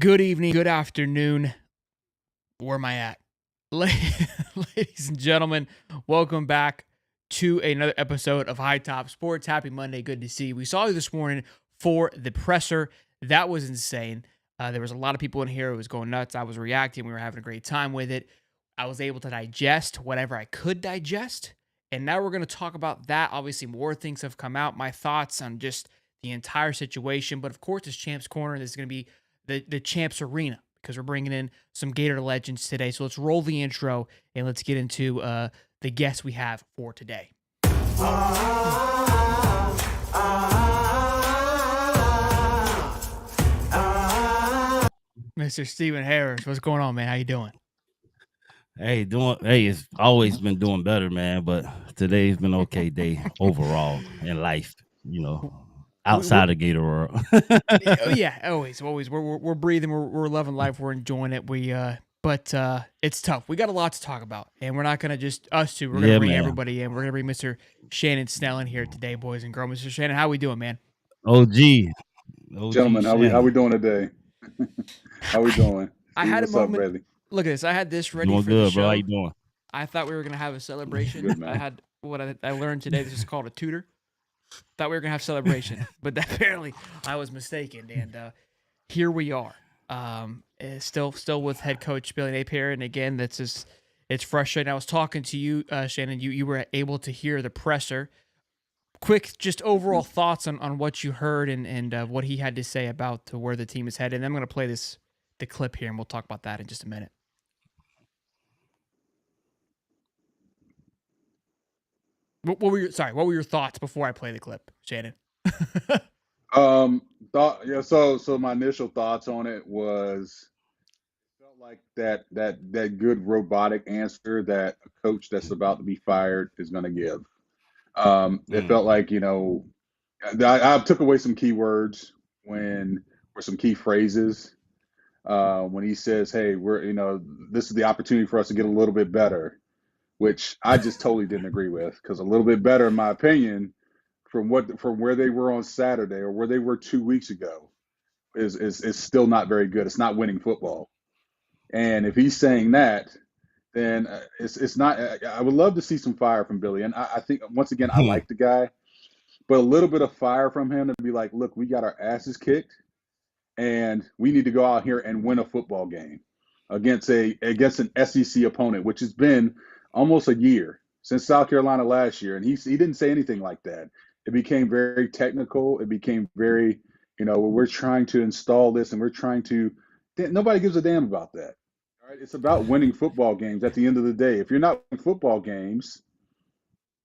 Good evening, good afternoon. Where am I at? Ladies and gentlemen, welcome back to another episode of High Top Sports. Happy Monday. Good to see you. We saw you this morning for the presser. That was insane. There was a lot of people in here. It was going nuts. I was reacting. We were having a great time with it. I was able to digest whatever I could digest. And now we're going to talk about that. Obviously, more things have come out. My thoughts on just the entire situation. But of course, it's Champs Corner. This is going to be the Champs Arena because we're bringing in some Gator legends today. So let's roll the intro and let's get into the guests we have for today. Mr. Stephen Harris, what's going on, man? How you doing? Hey, it's always been doing better, man. But today's been okay day overall in life, outside of Gator world. Yeah, always. We're breathing. We're loving life. We're enjoying it. But it's tough. We got a lot to talk about, and we're not gonna just us two. We're gonna bring everybody in. We're gonna bring Mr. Shannon Snell in here today, boys and girls. Mr. Shannon, how we doing, man? OG Gentlemen, how we doing today? How we doing? I had a moment. Up, look at this. I had this ready doing for good, the show. Bro. How you doing? I thought we were gonna have a celebration. Good, I had what I learned today. This is called a tutor. Thought we were gonna have celebration, but apparently I was mistaken. And here we are. Still with head coach Billy Napier, and again, it's frustrating. I was talking to you, Shannon. You were able to hear the presser. Quick, just overall thoughts on what you heard and what he had to say about where the team is headed. And I'm going to play the clip here, and we'll talk about that in just a minute. What were your thoughts before I play the clip, Shannon? So my initial thoughts on it was felt like that good robotic answer that a coach that's about to be fired is going to give. It felt like, I took away some key words or some key phrases when he says, "Hey, this is the opportunity for us to get a little bit better," which I just totally didn't agree with, because a little bit better, in my opinion, from where they were on Saturday or where they were 2 weeks ago is still not very good. It's not winning football. And if he's saying that, then it's not. I would love to see some fire from Billy. And I think, once again, I like the guy, but a little bit of fire from him to be like, look, we got our asses kicked, and we need to go out here and win a football game against an SEC opponent, which has been almost a year since South Carolina last year. And he didn't say anything like that. It became very technical. It became very, we're trying to install this, and we're trying to. Nobody gives a damn about that. All right, it's about winning football games at the end of the day. If you're not winning football games,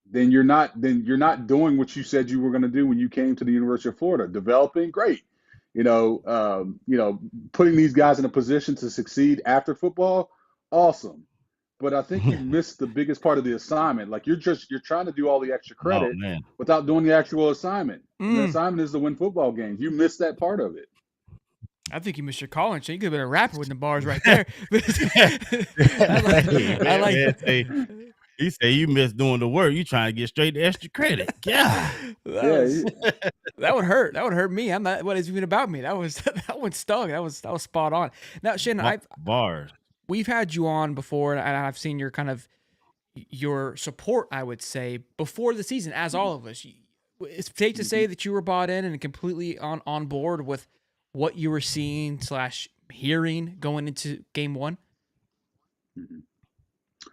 then you're not doing what you said you were going to do when you came to the University of Florida. Developing, great. Putting these guys in a position to succeed after football, awesome. But I think you missed the biggest part of the assignment. Like, you're trying to do all the extra credit without doing the actual assignment. The assignment is to win football games. You missed that part of it. I think you missed your calling. So you could have been a rapper with the bars right there. I like it. He said you missed doing the work. You trying to get straight to extra credit. Yeah. That would hurt. That would hurt me. I'm not. What is even about me? That one stung. That was spot on. Now, Shannon, we've had you on before, and I've seen your support, I would say, before the season, as all of us. It's safe to say that you were bought in and completely on board with what you were seeing / hearing going into game one.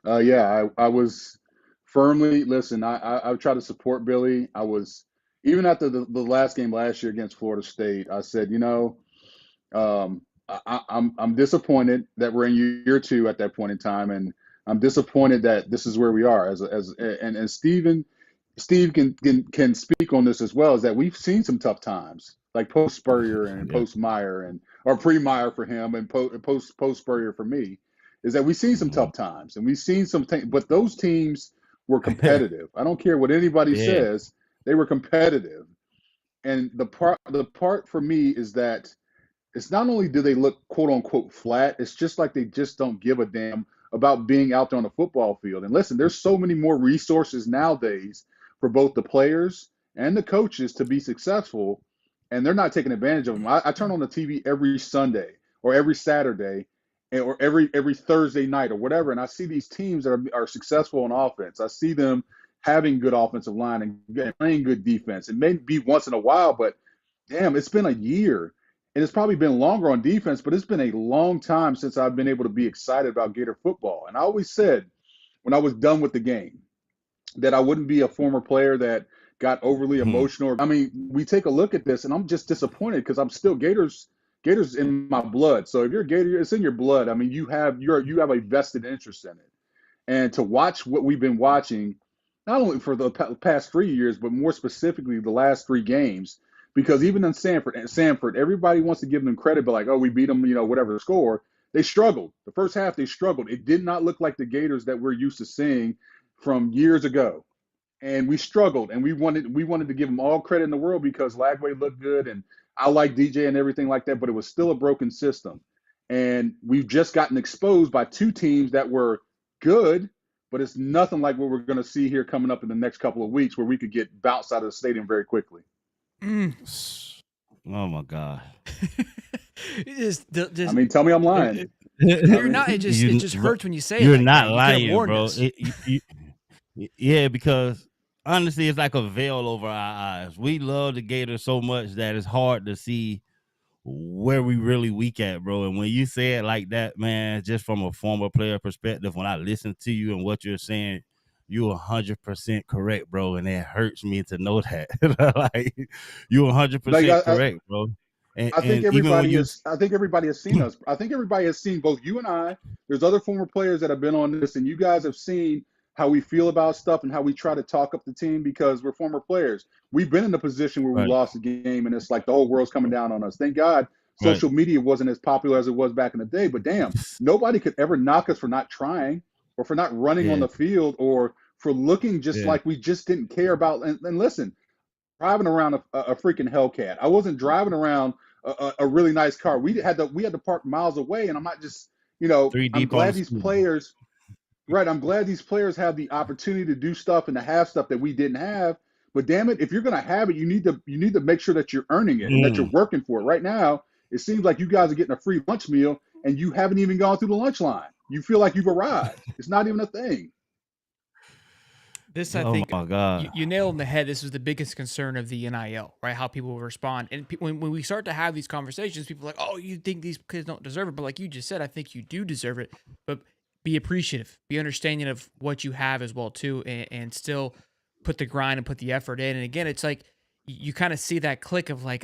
Yeah, I was firmly, listen, I tried to support Billy. I was, even after the last game last year against Florida State, I said, I'm disappointed that we're in year 2 at that point in time, and I'm disappointed that this is where we are. And Steve can speak on this as well, is that we've seen some tough times, like post Spurrier and post Meyer, or pre Meyer for him and post Spurrier for me, is that we've seen some tough times, and we've seen some things, but those teams were competitive. I don't care what anybody says, they were competitive. And the part for me is that it's not only do they look quote unquote flat, it's just like they just don't give a damn about being out there on the football field. And listen, there's so many more resources nowadays for both the players and the coaches to be successful, and they're not taking advantage of them. I turn on the TV every Sunday or every Saturday or every Thursday night or whatever, and I see these teams that are successful on offense. I see them having good offensive line and playing good defense. It may be once in a while, but damn, it's been a year. And it's probably been longer on defense, but it's been a long time since I've been able to be excited about Gator football. And I always said when I was done with the game that I wouldn't be a former player that got overly emotional. I mean, we take a look at this, and I'm just disappointed because I'm still Gators in my blood. So if you're a Gator, it's in your blood. I mean, you have a vested interest in it. And to watch what we've been watching, not only for the past 3 years, but more specifically the last 3 games, because even in Sanford, everybody wants to give them credit, but like, oh, we beat them, whatever the score. They struggled. The first half, they struggled. It did not look like the Gators that we're used to seeing from years ago. And we struggled, and we wanted to give them all credit in the world because Lagway looked good, and I like DJ and everything like that, but it was still a broken system. And we've just gotten exposed by 2 teams that were good, but it's nothing like what we're going to see here coming up in the next couple of weeks where we could get bounced out of the stadium very quickly. Oh my God. I mean, tell me I'm lying. You're not. It just hurts when you say you're it. Like not that. lying, you bro. Yeah, because honestly, it's like a veil over our eyes. We love the Gators so much that it's hard to see where we really weak at, bro. And when you say it like that, man, just from a former player perspective, when I listen to you and what you're saying, you're 100% correct, bro. And it hurts me to know that. Like, you're 100% correct, bro. I think everybody has seen us. I think everybody has seen both you and I. There's other former players that have been on this, and you guys have seen how we feel about stuff and how we try to talk up the team because we're former players. We've been in a position where we lost a game, and it's like the whole world's coming down on us. Thank God social media wasn't as popular as it was back in the day, but damn, nobody could ever knock us for not trying or for not running on the field or for looking just like we just didn't care about. And listen, driving around a freaking Hellcat. I wasn't driving around a really nice car. We had to park miles away, and I'm not just, I'm glad these players – right. I'm glad these players have the opportunity to do stuff and to have stuff that we didn't have. But damn it, if you're going to have it, you need to make sure that you're earning it and that you're working for it. Right now, it seems like you guys are getting a free lunch meal and you haven't even gone through the lunch line. You feel like you've arrived. It's not even a thing. This, I think, my God. You nailed on the head. This was the biggest concern of the NIL, right? How people will respond. And when we start to have these conversations, people are like, oh, you think these kids don't deserve it. But like you just said, I think you do deserve it. But be appreciative, be understanding of what you have as well too, and still put the grind and put the effort in. And again, it's like you kind of see that click of like,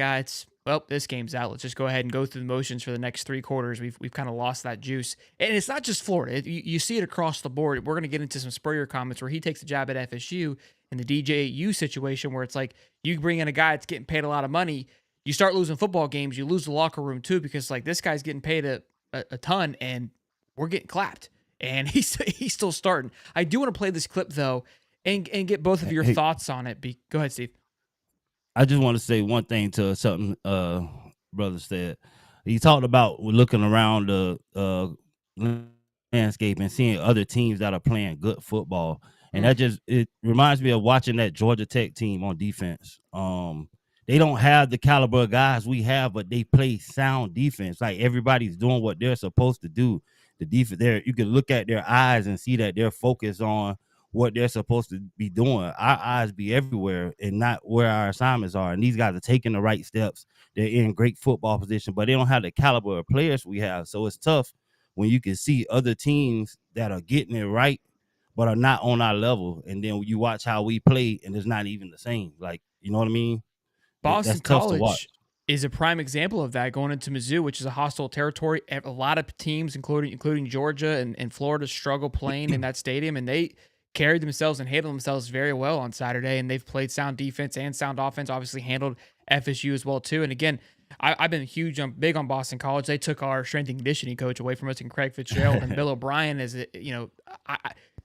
this game's out. Let's just go ahead and go through the motions for the next 3 quarters. We've kind of lost that juice. And it's not just Florida. You see it across the board. We're going to get into some Spurrier comments where he takes a jab at FSU in the DJU situation where it's like you bring in a guy that's getting paid a lot of money. You start losing football games. You lose the locker room too because like this guy's getting paid a ton and we're getting clapped. And he's still starting. I do want to play this clip, though, and get both of your thoughts on it. Go ahead, Steve. I just want to say one thing to something brother said. He talked about looking around the landscape and seeing other teams that are playing good football. And it reminds me of watching that Georgia Tech team on defense. They don't have the caliber of guys we have, but they play sound defense. Like everybody's doing what they're supposed to do. The defense there, you can look at their eyes and see that they're focused on what they're supposed to be doing. Our eyes be everywhere and not where our assignments are. And these guys are taking the right steps. They're in great football position, but they don't have the caliber of players we have. So it's tough when you can see other teams that are getting it right, but are not on our level. And then you watch how we play and it's not even the same. Like, you know what I mean? Boston College is a prime example of that going into Mizzou, which is a hostile territory. A lot of teams, including Georgia and Florida, struggle playing in that stadium, and they carried themselves and handled themselves very well on Saturday, and they've played sound defense and sound offense, obviously handled FSU as well, too. And again, I've been big on Boston College. They took our strength and conditioning coach away from us and Craig Fitzgerald, and Bill O'Brien is,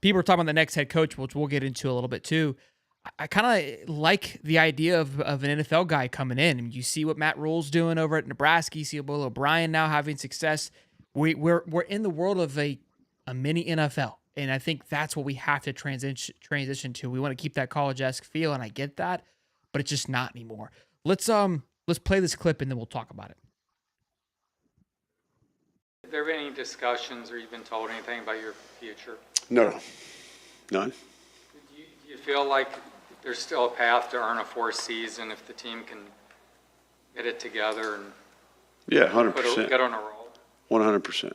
people are talking about the next head coach, which we'll get into a little bit, too. I kind of like the idea of an NFL guy coming in. I mean, you see what Matt Rule's doing over at Nebraska. You see Bill O'Brien now having success. We're in the world of a mini NFL, and I think that's what we have to transition to. We want to keep that college-esque feel, and I get that, but it's just not anymore. Let's play this clip and then we'll talk about it. there been any discussions or you've been told anything about your future? No, none. Do you feel like there's still a path to earn a fourth season if the team can get it together and Yeah, 100%. get on a roll? 100%.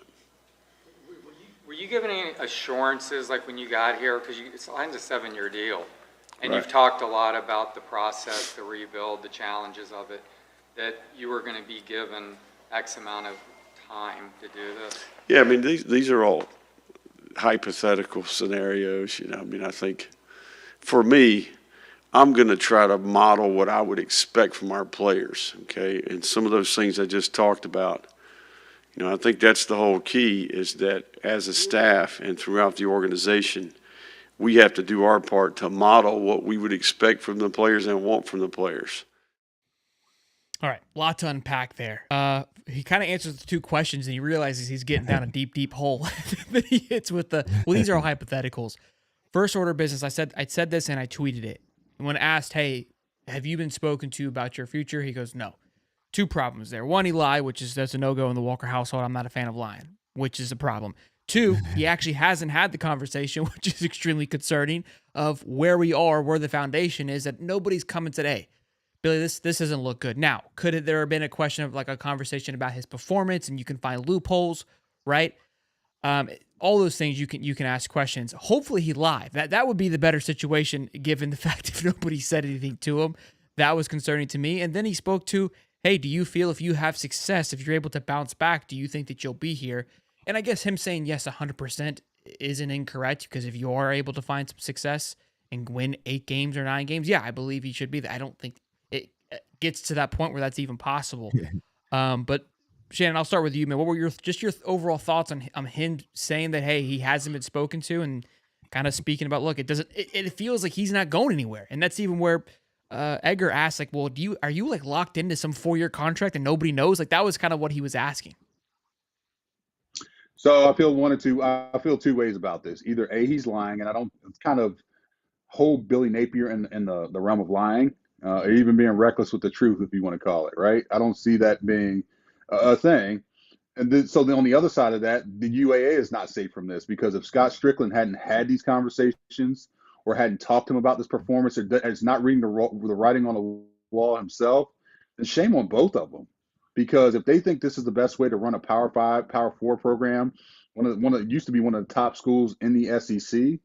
Were you given any assurances like when you got here, because it's a 7-year deal, and you've Right. talked a lot about the process, the rebuild, the challenges of it, that you were going to be given X amount of time to do this? Yeah, I mean, these are all hypothetical scenarios. I mean, I think for me, I'm going to try to model what I would expect from our players, okay? And some of those things I just talked about, I think that's the whole key, is that as a staff and throughout the organization, we have to do our part to model what we would expect from the players and want from the players. All right, lot to unpack there. He kind of answers the two questions, and he realizes he's getting down a deep, deep hole that he hits with the. Well, these are all hypotheticals. First order of business. I said this, and I tweeted it. When asked, "Hey, have you been spoken to about your future?" He goes, "No." Two problems there. One, he lied, which is that's a no-go in the Walker household. I'm not a fan of lying, which is a problem. Two, he actually hasn't had the conversation, which is extremely concerning, of where we are, where the foundation is, that nobody's coming today. Billy, this doesn't look good. Now, could there have been a question of like a conversation about his performance, and you can find loopholes, right? All those things you can ask questions. Hopefully he lied. That would be the better situation, given the fact if nobody said anything to him. That was concerning to me. And then he spoke to, hey, do you feel if you have success, if you're able to bounce back, do you think that you'll be here? And I guess him saying yes 100% isn't incorrect, because if you are able to find some success and win 8 games or 9 games, yeah, I believe he should be there. I don't think it gets to that point where that's even possible. But Shannon, I'll start with you, man. What were your overall thoughts on him saying that, hey, he hasn't been spoken to, and kind of speaking about, look, it feels like he's not going anywhere. And that's even where Edgar asked, like, well, are you like locked into some 4-year contract and nobody knows? Like, that was kind of what he was asking. So I feel two ways about this. Either A, he's lying, and I don't kind of hold Billy Napier in the realm of lying, or even being reckless with the truth, if you want to call it, right? I don't see that being a thing. And then, so then on the other side of that, the UAA is not safe from this, because if Scott Strickland hadn't had these conversations or hadn't talked to him about this performance, or is not reading the writing on the wall himself, then shame on both of them. Because if they think this is the best way to run a Power 5, Power 4 program, one that used to be one of the top schools in the SEC,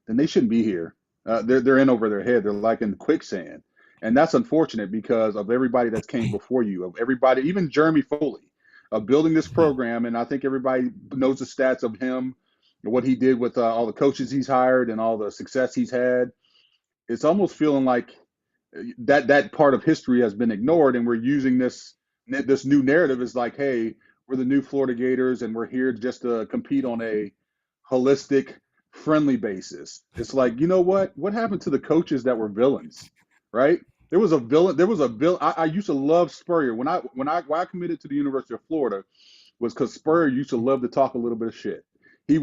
then they shouldn't be here. They're in over their head. They're like in quicksand. And that's unfortunate, because of everybody that's came before you, of everybody, even Jeremy Foley, of building this program. And I think everybody knows the stats of him, what he did with all the coaches he's hired and all the success he's had. It's almost feeling like that part of history has been ignored, and we're using this new narrative as like, hey, we're the new Florida Gators, and we're here just to compete on a holistic, friendly basis. It's like, you know what happened to the coaches that were villains, right? There was a villain. I used to love Spurrier when I committed to the University of Florida, was because Spurrier used to love to talk a little bit of shit. There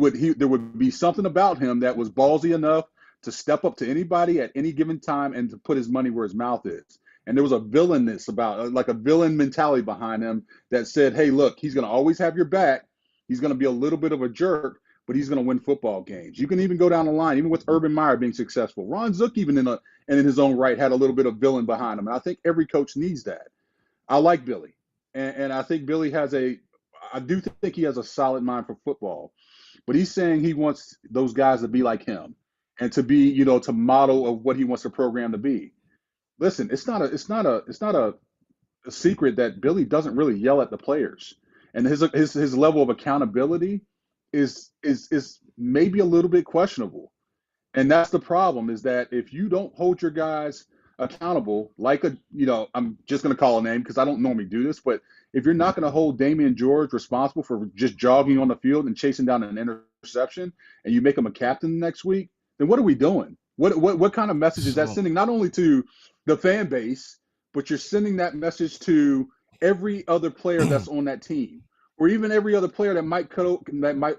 would be something about him that was ballsy enough to step up to anybody at any given time and to put his money where his mouth is. And there was a villainness about, like a villain mentality behind him that said, hey, look, he's going to always have your back. He's going to be a little bit of a jerk, but he's going to win football games. You can even go down the line, even with Urban Meyer being successful. Ron Zook, even in his own right, had a little bit of villain behind him. And I think every coach needs that. I like Billy. And I think Billy I do think he has a solid mind for football. But he's saying he wants those guys to be like him and to be, to model of what he wants the program to be. Listen, it's not a secret that Billy doesn't really yell at the players, and his level of accountability is maybe a little bit questionable. And that's the problem, is that if you don't hold your guys accountable, like I'm just going to call a name because I don't normally do this, but if you're not going to hold Damian George responsible for just jogging on the field and chasing down an interception, and you make him a captain next week, then what are we doing? What kind of message is that sending, not only to the fan base, but you're sending that message to every other player that's on that team, or even every other player that might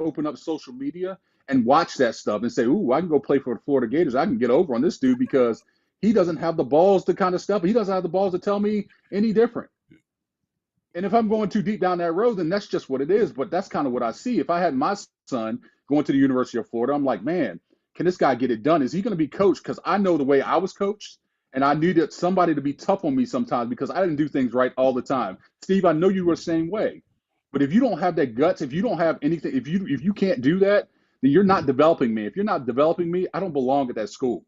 open up social media and watch that stuff and say, ooh, I can go play for the Florida Gators. I can get over on this dude because he doesn't have the balls to kind of stuff. He doesn't have the balls to tell me any different. And if I'm going too deep down that road, then that's just what it is. But that's kind of what I see. If I had my son going to the University of Florida, I'm like, man, can this guy get it done? Is he going to be coached? Because I know the way I was coached, and I needed somebody to be tough on me sometimes because I didn't do things right all the time. Steve, I know you were the same way. But if you don't have that guts, if you don't have anything, if you can't do that, then you're not developing me. If you're not developing me, I don't belong at that school.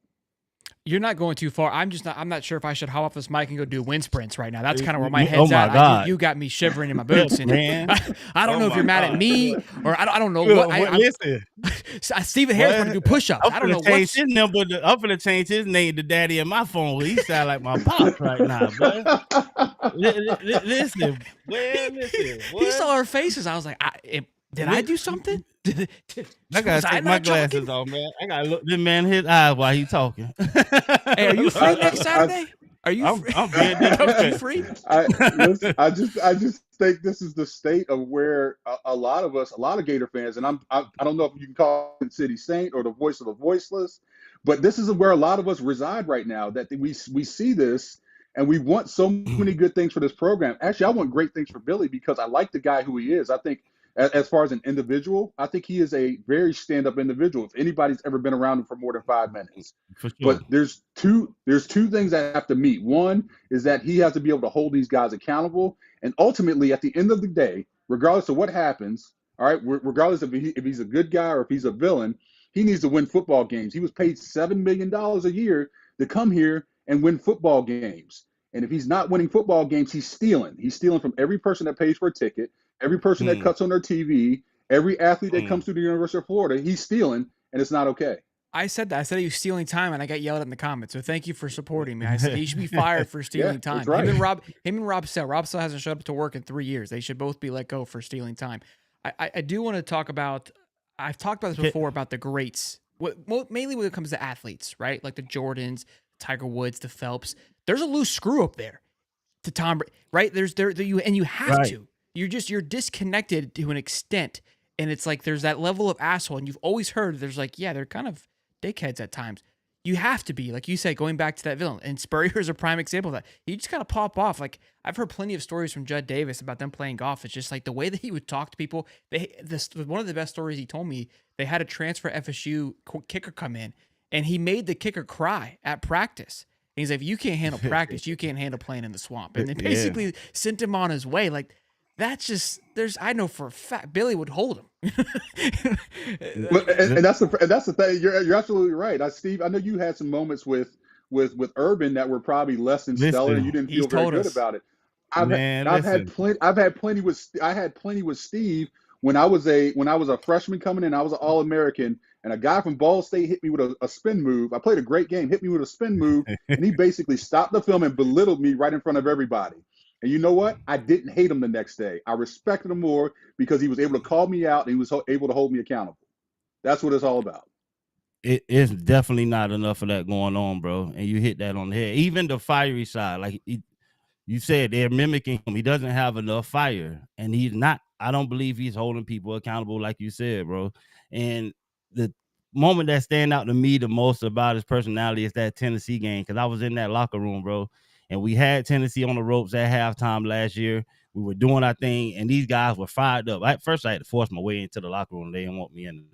You're not going too far. I'm not sure if I should hop off this mic and go do wind sprints right now. That's kind of where my Oh head's my at. God. You got me shivering in my boots. And Man. I don't know if you're mad at me or I don't know Well, what. listen, Stephen Harris want to do push-ups. I don't know change what's. his number. I'm gonna change his name to Daddy in my phone. He sound like my pops right now, boy. Listen, listen. He saw our faces. I was like, did I do something? I gotta take my glasses off, man. I gotta look this man in his eyes while he talking. Hey, are you free next Saturday? Are you? I'm very you free? I just think this is the state of where a lot of us, a lot of Gator fans, and I don't know if you can call it City Saint or the voice of the voiceless, but this is where a lot of us reside right now. That we see this, and we want so many good things for this program. Actually, I want great things for Billy because I like the guy who he is. I think, as far as an individual, I think he is a very stand-up individual. If anybody's ever been around him for more than 5 minutes, For sure. but there's two things that have to meet. One is that he has to be able to hold these guys accountable, and ultimately, at the end of the day, regardless of what happens, all right, regardless of if he's a good guy or if he's a villain, he needs to win football games. He was paid $7 million a year to come here and win football games. And if he's not winning football games, he's stealing. He's stealing from every person that pays for a ticket, every person that cuts on their TV, every athlete that comes through the University of Florida. He's stealing, and it's not okay. I said that. I said he was stealing time, and I got yelled at in the comments. So thank you for supporting me. I said he should be fired for stealing time. That's right. Him and Rob Sell. Rob Sell hasn't showed up to work in 3 years. They should both be let go for stealing time. I do want to talk about. I've talked about this before about the greats. Mainly when it comes to athletes, right? Like the Jordans, Tiger Woods, the Phelps. There's a loose screw up there to Tom, right? You have to. You're disconnected to an extent, and it's like there's that level of asshole, and you've always heard there's like, yeah, they're kind of dickheads at times. You have to be, like you said, going back to that villain, and Spurrier is a prime example of that. You just gotta pop off. Like I've heard plenty of stories from Judd Davis about them playing golf. It's just like the way that he would talk to people. One of the best stories he told me. They had a transfer FSU kicker come in, and he made the kicker cry at practice. And he's like, if you can't handle practice, you can't handle playing in the swamp. And they basically sent him on his way. Like, that's just, I know for a fact Billy would hold him. and that's the thing. You're absolutely right. Steve, I know you had some moments with Urban that were probably less than stellar, and you didn't feel very good about it. I had plenty with Steve when I was a freshman coming in. I was an All-American, and a guy from Ball State hit me with a spin move. I played a great game, hit me with a spin move, and he basically stopped the film and belittled me right in front of everybody. And you know what? I didn't hate him the next day. I respected him more because he was able to call me out and he was able to hold me accountable. That's what it's all about. It's definitely not enough of that going on, bro. And you hit that on the head. Even the fiery side, like you said, they're mimicking him. He doesn't have enough fire, and he's not. I don't believe he's holding people accountable, like you said, bro. And the moment that stand out to me the most about his personality is that Tennessee game, because I was in that locker room, bro. And we had Tennessee on the ropes at halftime last year. We were doing our thing, and these guys were fired up. At first, I had to force my way into the locker room. They didn't want me in.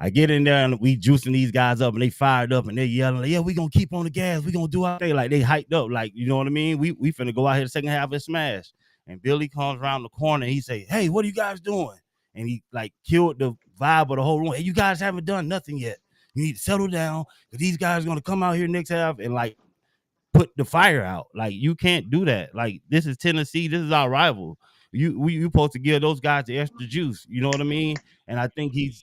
I get in there, and we juicing these guys up, and they fired up, and they're yelling, like, yeah, we're going to keep on the gas. We're going to do our thing. Like, they hyped up. Like, you know what I mean? We finna go out here the second half and smash. And Billy comes around the corner, and he say, hey, what are you guys doing? And he, like, killed the vibe of the whole room. Hey, you guys haven't done nothing yet. You need to settle down, because these guys are going to come out here next half and, like, put the fire out. Like, you can't do that. Like, this is Tennessee. This is our rival. You supposed to give those guys the extra juice. You know what I mean? And I think he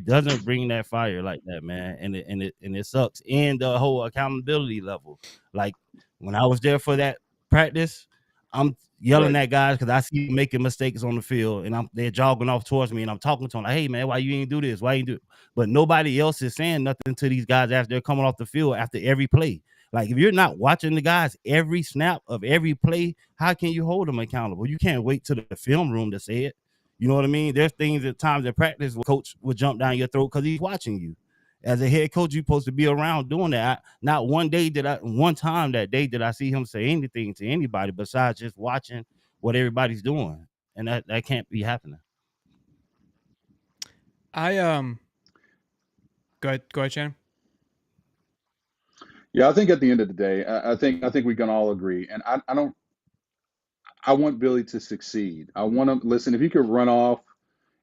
doesn't bring that fire like that, man. And it sucks. And the whole accountability level. Like, when I was there for that practice, I'm yelling at guys because I see them making mistakes on the field, and they're jogging off towards me, and I'm talking to them like, hey, man, why you ain't do this? Why you ain't do it? But nobody else is saying nothing to these guys after they're coming off the field after every play. Like, if you're not watching the guys every snap of every play, how can you hold them accountable? You can't wait to the film room to say it. You know what I mean? There's things at times in practice where coach will jump down your throat because he's watching you. As a head coach, you're supposed to be around doing that. Not one time that day did I see him say anything to anybody besides just watching what everybody's doing, and that can't be happening. Go ahead, Shannon. Yeah, I think at the end of the day, I think we can all agree, and I want Billy to succeed. I want him. Listen, if he could run off,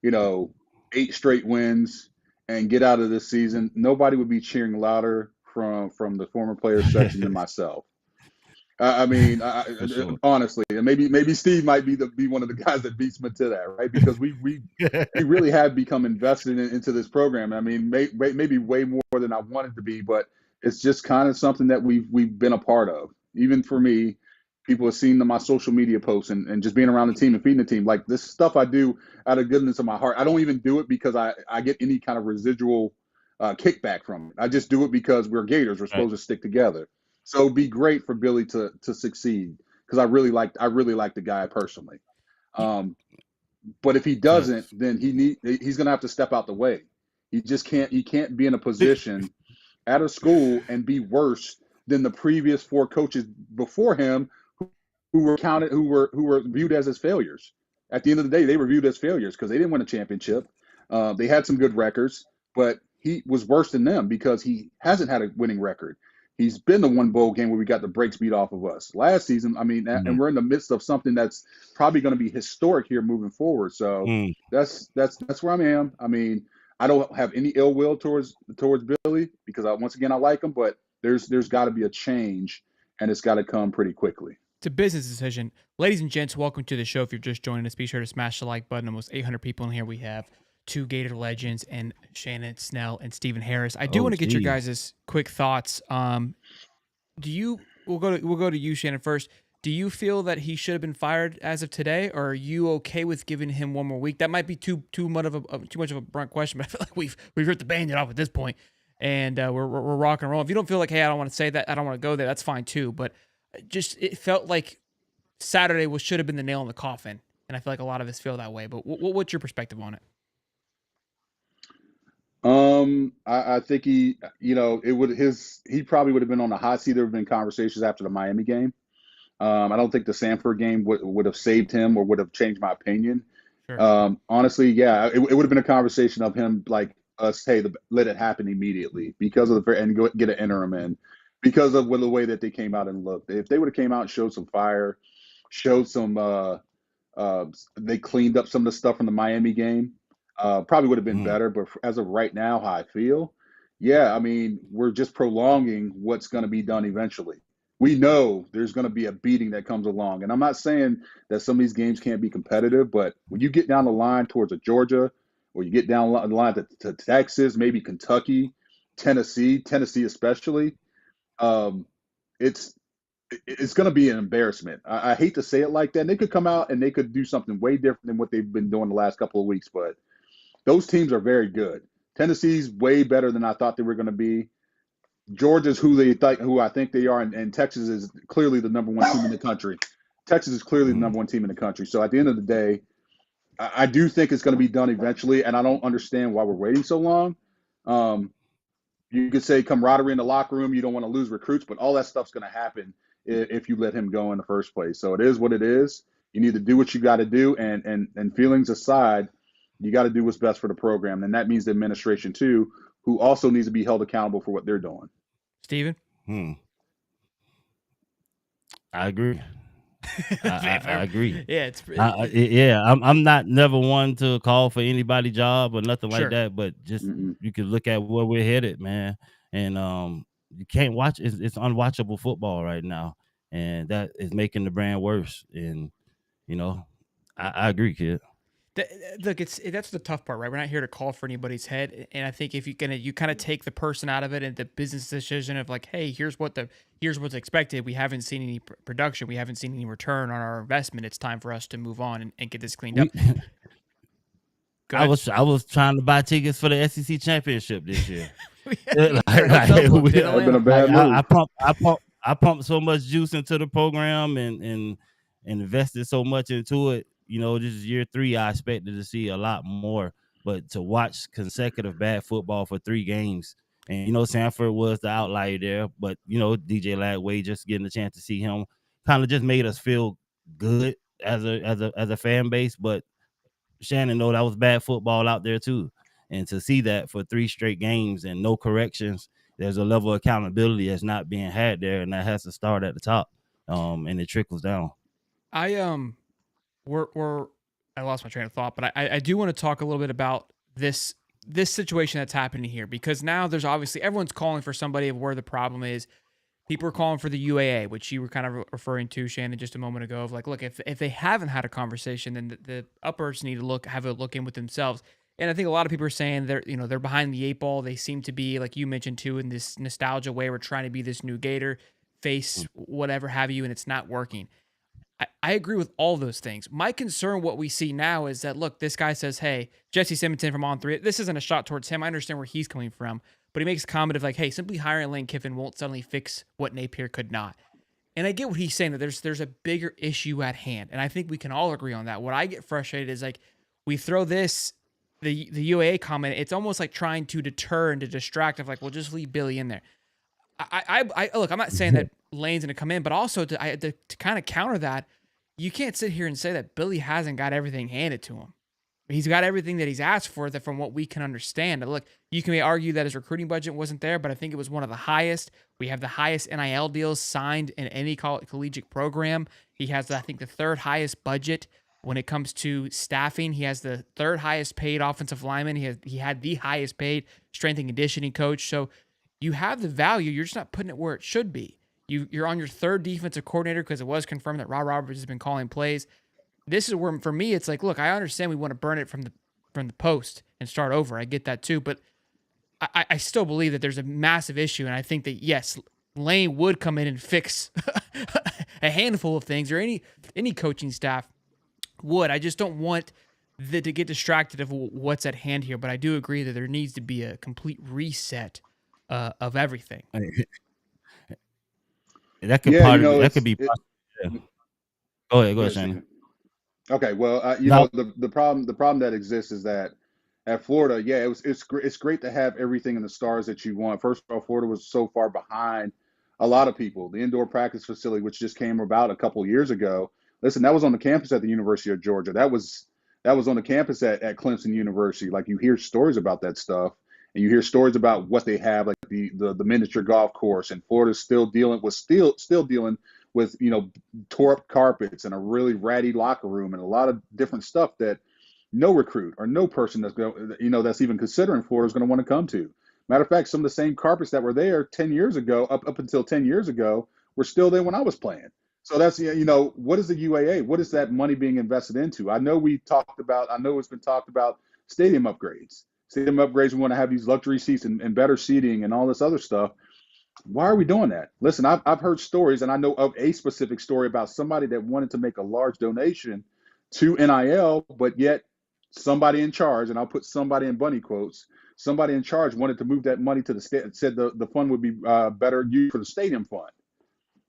8 straight wins and get out of this season, nobody would be cheering louder from the former players section than myself. I mean, For sure. honestly, and maybe Steve might be one of the guys that beats me to that, right? Because we really have become invested into this program. I mean, maybe way more than I wanted to be, but it's just kind of something that we've been a part of. Even for me, people have seen my social media posts and just being around the team and feeding the team. Like, this stuff I do out of goodness of my heart. I don't even do it because I get any kind of residual kickback from it. I just do it because we're Gators. We're Right. supposed to stick together. So it'd be great for Billy to succeed, because I really like the guy personally. But if he doesn't, then he's gonna have to step out the way. He can't be in a position at a school and be worse than the previous 4 coaches before him who were viewed as his failures. At the end of the day, they were viewed as failures because they didn't win a championship. They had some good records, but he was worse than them because he hasn't had a winning record. He's been the one bowl game where we got the brakes beat off of us last season. I mean, and we're in the midst of something that's probably going to be historic here moving forward. So that's where I am. I mean, I don't have any ill will towards Billy, because once again I like him, but there's got to be a change, and it's got to come pretty quickly. It's a business decision. Ladies and gents, welcome to the show. If you're just joining us, be sure to smash the like button. Almost 800 people in here. We have 2 Gator legends and Shannon Snell and Stephen Harris. I do want to get your guys' quick thoughts. We'll go to you, Shannon, first. Do you feel that he should have been fired as of today, or are you okay with giving him one more week? That might be too much of a blunt question, but I feel like we've ripped the Band-Aid off at this point, and we're rock and roll. If you don't feel like, hey, I don't want to say that, I don't want to go there, that's fine too. But it felt like Saturday should have been the nail in the coffin, and I feel like a lot of us feel that way. But what's your perspective on it? I think he probably would have been on the hot seat. There have been conversations after the Miami game. I don't think the Samford game would have saved him or would have changed my opinion. Sure. Honestly, yeah, it would have been a conversation of him like us, hey, let it happen immediately because of and go get an interim in because of the way that they came out and looked. If they would have came out and showed some fire, showed some, they cleaned up some of the stuff from the Miami game, probably would have been better. But as of right now, how I feel, yeah, I mean, we're just prolonging what's going to be done eventually. We know there's going to be a beating that comes along. And I'm not saying that some of these games can't be competitive, but when you get down the line towards a Georgia, or you get down the line to Texas, maybe Kentucky, Tennessee especially, it's going to be an embarrassment. I hate to say it like that. And they could come out and they could do something way different than what they've been doing the last couple of weeks, but those teams are very good. Tennessee's way better than I thought they were going to be. Georgia's who I think they are, and Texas is clearly the number 1 team in the country. Texas is clearly the number 1 team in the country. So at the end of the day, I do think it's going to be done eventually, and I don't understand why we're waiting so long. You could say camaraderie in the locker room, you don't want to lose recruits, but all that stuff's going to happen if you let him go in the first place. So it is what it is. You need to do what you got to do, and feelings aside, you got to do what's best for the program, and that means the administration too, who also needs to be held accountable for what they're doing. Steven? I agree. I agree. Yeah, I'm not never one to call for anybody job or nothing like that, but just you can look at where we're headed, man, and you can't watch. It's unwatchable football right now, and that is making the brand worse. And I agree, kid. Look, that's the tough part, right? We're not here to call for anybody's head, and I think if you kind of take the person out of it and the business decision of like, hey, here's what's expected. We haven't seen any production. We haven't seen any return on our investment. It's time for us to move on and get this cleaned up. I was trying to buy tickets for the SEC championship this year. I pumped so much juice into the program and invested so much into it. This is year 3. I expected to see a lot more, but to watch consecutive bad football for 3 games, and Samford was the outlier there, but DJ Lagway, just getting a chance to see him kind of just made us feel good as a fan base, but Shannon know that was bad football out there too. And to see that for 3 straight games and no corrections, there's a level of accountability that's not being had there, and that has to start at the top. And it trickles down. We're I lost my train of thought, but I do want to talk a little bit about this situation that's happening here, because now there's obviously everyone's calling for somebody of where the problem is. People are calling for the UAA, which you were kind of referring to, Shannon, just a moment ago, of like, look, if they haven't had a conversation, then the uppers need to have a look in with themselves. And I think a lot of people are saying they're behind the 8 ball. They seem to be, like you mentioned too, in this nostalgia way. We're trying to be this new Gator face, whatever have you, and it's not working. I agree with all those things. My concern, what we see now, is that, look, this guy says, hey, Jesse Simonton from On3, this isn't a shot towards him. I understand where he's coming from, but he makes a comment of like, hey, simply hiring Lane Kiffin won't suddenly fix what Napier could not. And I get what he's saying, that there's a bigger issue at hand. And I think we can all agree on that. What I get frustrated is, like, we throw the UAA comment, it's almost like trying to deter and to distract of like, we'll just leave Billy in there. I look, I'm not saying that Lane's going to come in, but also to kind of counter that, you can't sit here and say that Billy hasn't got everything handed to him. He's got everything that he's asked for, that from what we can understand. Look, you can argue that his recruiting budget wasn't there, but I think it was one of the highest. We have the highest NIL deals signed in any collegiate program. He has, I think, the 3rd highest budget when it comes to staffing. He has the 3rd highest paid offensive lineman. He had the highest paid strength and conditioning coach. So you have the value. You're just not putting it where it should be. You're on your 3rd defensive coordinator, because it was confirmed that Rob Roberts has been calling plays. This is where, for me, it's like, look, I understand we want to burn it from the post and start over. I get that too, but I still believe that there's a massive issue, and I think that, yes, Lane would come in and fix a handful of things, or any coaching staff would. I just don't want to get distracted of what's at hand here, but I do agree that there needs to be a complete reset of everything. That could be. Go ahead, Shannon. Okay, well, the problem that exists is that at Florida, yeah, it's great to have everything in the stars that you want. First of all, Florida was so far behind a lot of people. The indoor practice facility, which just came about a couple of years ago, listen, that was on the campus at the University of Georgia. That was on the campus at Clemson University. Like, you hear stories about that stuff, and you hear stories about what they have, like the miniature golf course. And Florida's still dealing with tore up carpets and a really ratty locker room and a lot of different stuff that no recruit or no person that's even considering Florida is going to want to come to. Matter of fact, some of the same carpets that were there 10 years ago, up until 10 years ago, were still there when I was playing. So that's, what is the UAA? What is that money being invested into? I know it's been talked about stadium upgrades. We want to have these luxury seats and better seating and all this other stuff. Why are we doing that? Listen, I've heard stories, and I know of a specific story about somebody that wanted to make a large donation to NIL, but yet somebody in charge, and I'll put somebody in bunny quotes, somebody in charge wanted to move that money to the state, said the fund would be better used for the stadium fund.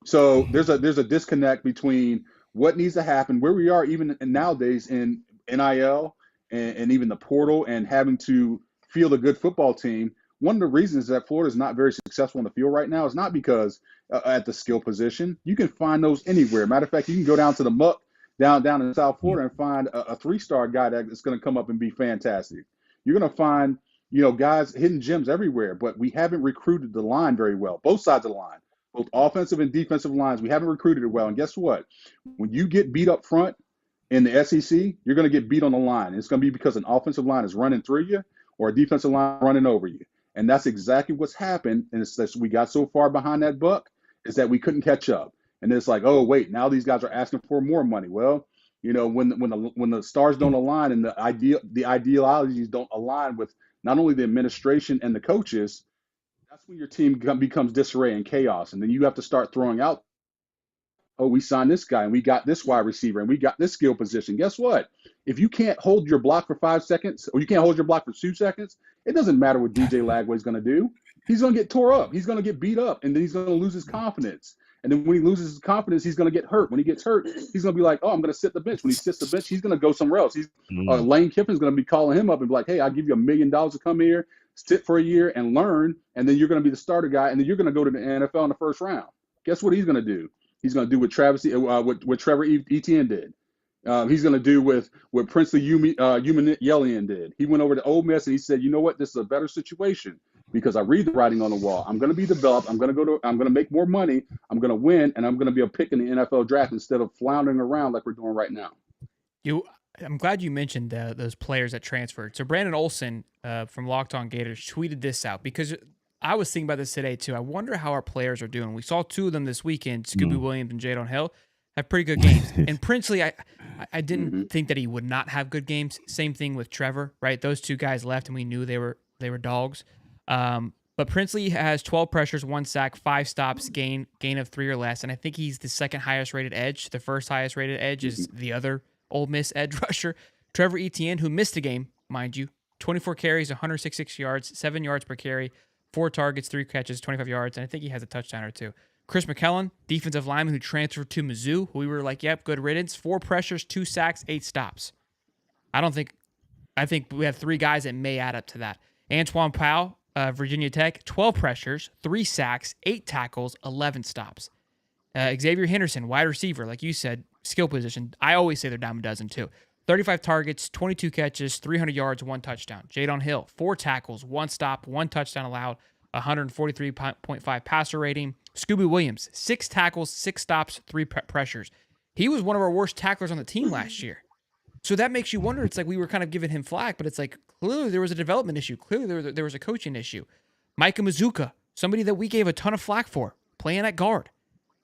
So there's a disconnect between what needs to happen, where we are even nowadays in NIL and even the portal, and having to field a good football team. One of the reasons that Florida is not very successful in the field right now is not because at the skill position. You can find those anywhere. Matter of fact, you can go down to the muck down in South Florida and find a 3-star guy that's going to come up and be fantastic. You're going to find, guys, hidden gems everywhere, but we haven't recruited the line very well. Both sides of the line, both offensive and defensive lines, we haven't recruited it well. And guess what? When you get beat up front in the SEC, you're going to get beat on the line. It's going to be because an offensive line is running through you or a defensive line running over you. And that's exactly what's happened. And it's that we got so far behind that buck is that we couldn't catch up. And it's like, oh, wait, now these guys are asking for more money. Well, when the stars don't align and the ideologies don't align with not only the administration and the coaches, that's when your team becomes disarray and chaos. And then you have to start throwing out, oh, we signed this guy and we got this wide receiver and we got this skill position. Guess what? If you can't hold your block for 5 seconds or you can't hold your block for 2 seconds, it doesn't matter what DJ Lagway is going to do. He's going to get tore up. He's going to get beat up, and then he's going to lose his confidence. And then when he loses his confidence, he's going to get hurt. When he gets hurt, he's going to be like, oh, I'm going to sit the bench. When he sits the bench, he's going to go somewhere else. Lane Kiffin's going to be calling him up and be like, hey, I'll give you $1 million to come here, sit for a year and learn, and then you're going to be the starter guy, and then you're going to go to the NFL in the first round. Guess what he's going to do? He's going to do what Trevor Etienne did. He's going to do what Princely Yelian did. He went over to Ole Miss and he said, you know what, this is a better situation because I read the writing on the wall. I'm going to be developed. I'm going to make more money. I'm going to win, and I'm going to be a pick in the NFL draft instead of floundering around like we're doing right now. I'm glad you mentioned those players that transferred. So Brandon Olson from Locked On Gators tweeted this out because I was thinking about this today too. I wonder how our players are doing. We saw two of them this weekend, Scooby Williams and Jadon Hill, have pretty good games. And Princely, I didn't think that he would not have good games. Same thing with Trevor, right? Those two guys left, and we knew they were dogs. But Princely has 12 pressures, 1 sack, 5 stops, gain of 3 or less, and I think he's the second highest rated edge. The first highest rated edge is the other Ole Miss edge rusher, Trevor Etienne, who missed a game, mind you. 24 carries, 166 yards, 7 yards per carry, 4 targets, 3 catches, 25 yards, and I think he has a touchdown or 2. Chris McKellen, defensive lineman who transferred to Mizzou, who we were like, yep, good riddance. 4 pressures, 2 sacks, 8 stops. I think we have 3 guys that may add up to that. Antoine Powell, Virginia Tech, 12 pressures, 3 sacks, 8 tackles, 11 stops. Xavier Henderson, wide receiver, like you said, skill position. I always say they're dime a dozen too. 35 targets, 22 catches, 300 yards, 1 touchdown. Jadon Hill, 4 tackles, 1 stop, 1 touchdown allowed, 143.5 passer rating. Scooby Williams, 6 tackles, 6 stops, 3 pressures. He was one of our worst tacklers on the team last year. So that makes you wonder. It's like we were kind of giving him flack, but it's like clearly there was a development issue. Clearly there was a coaching issue. Micah Mazuka, somebody that we gave a ton of flack for, playing at guard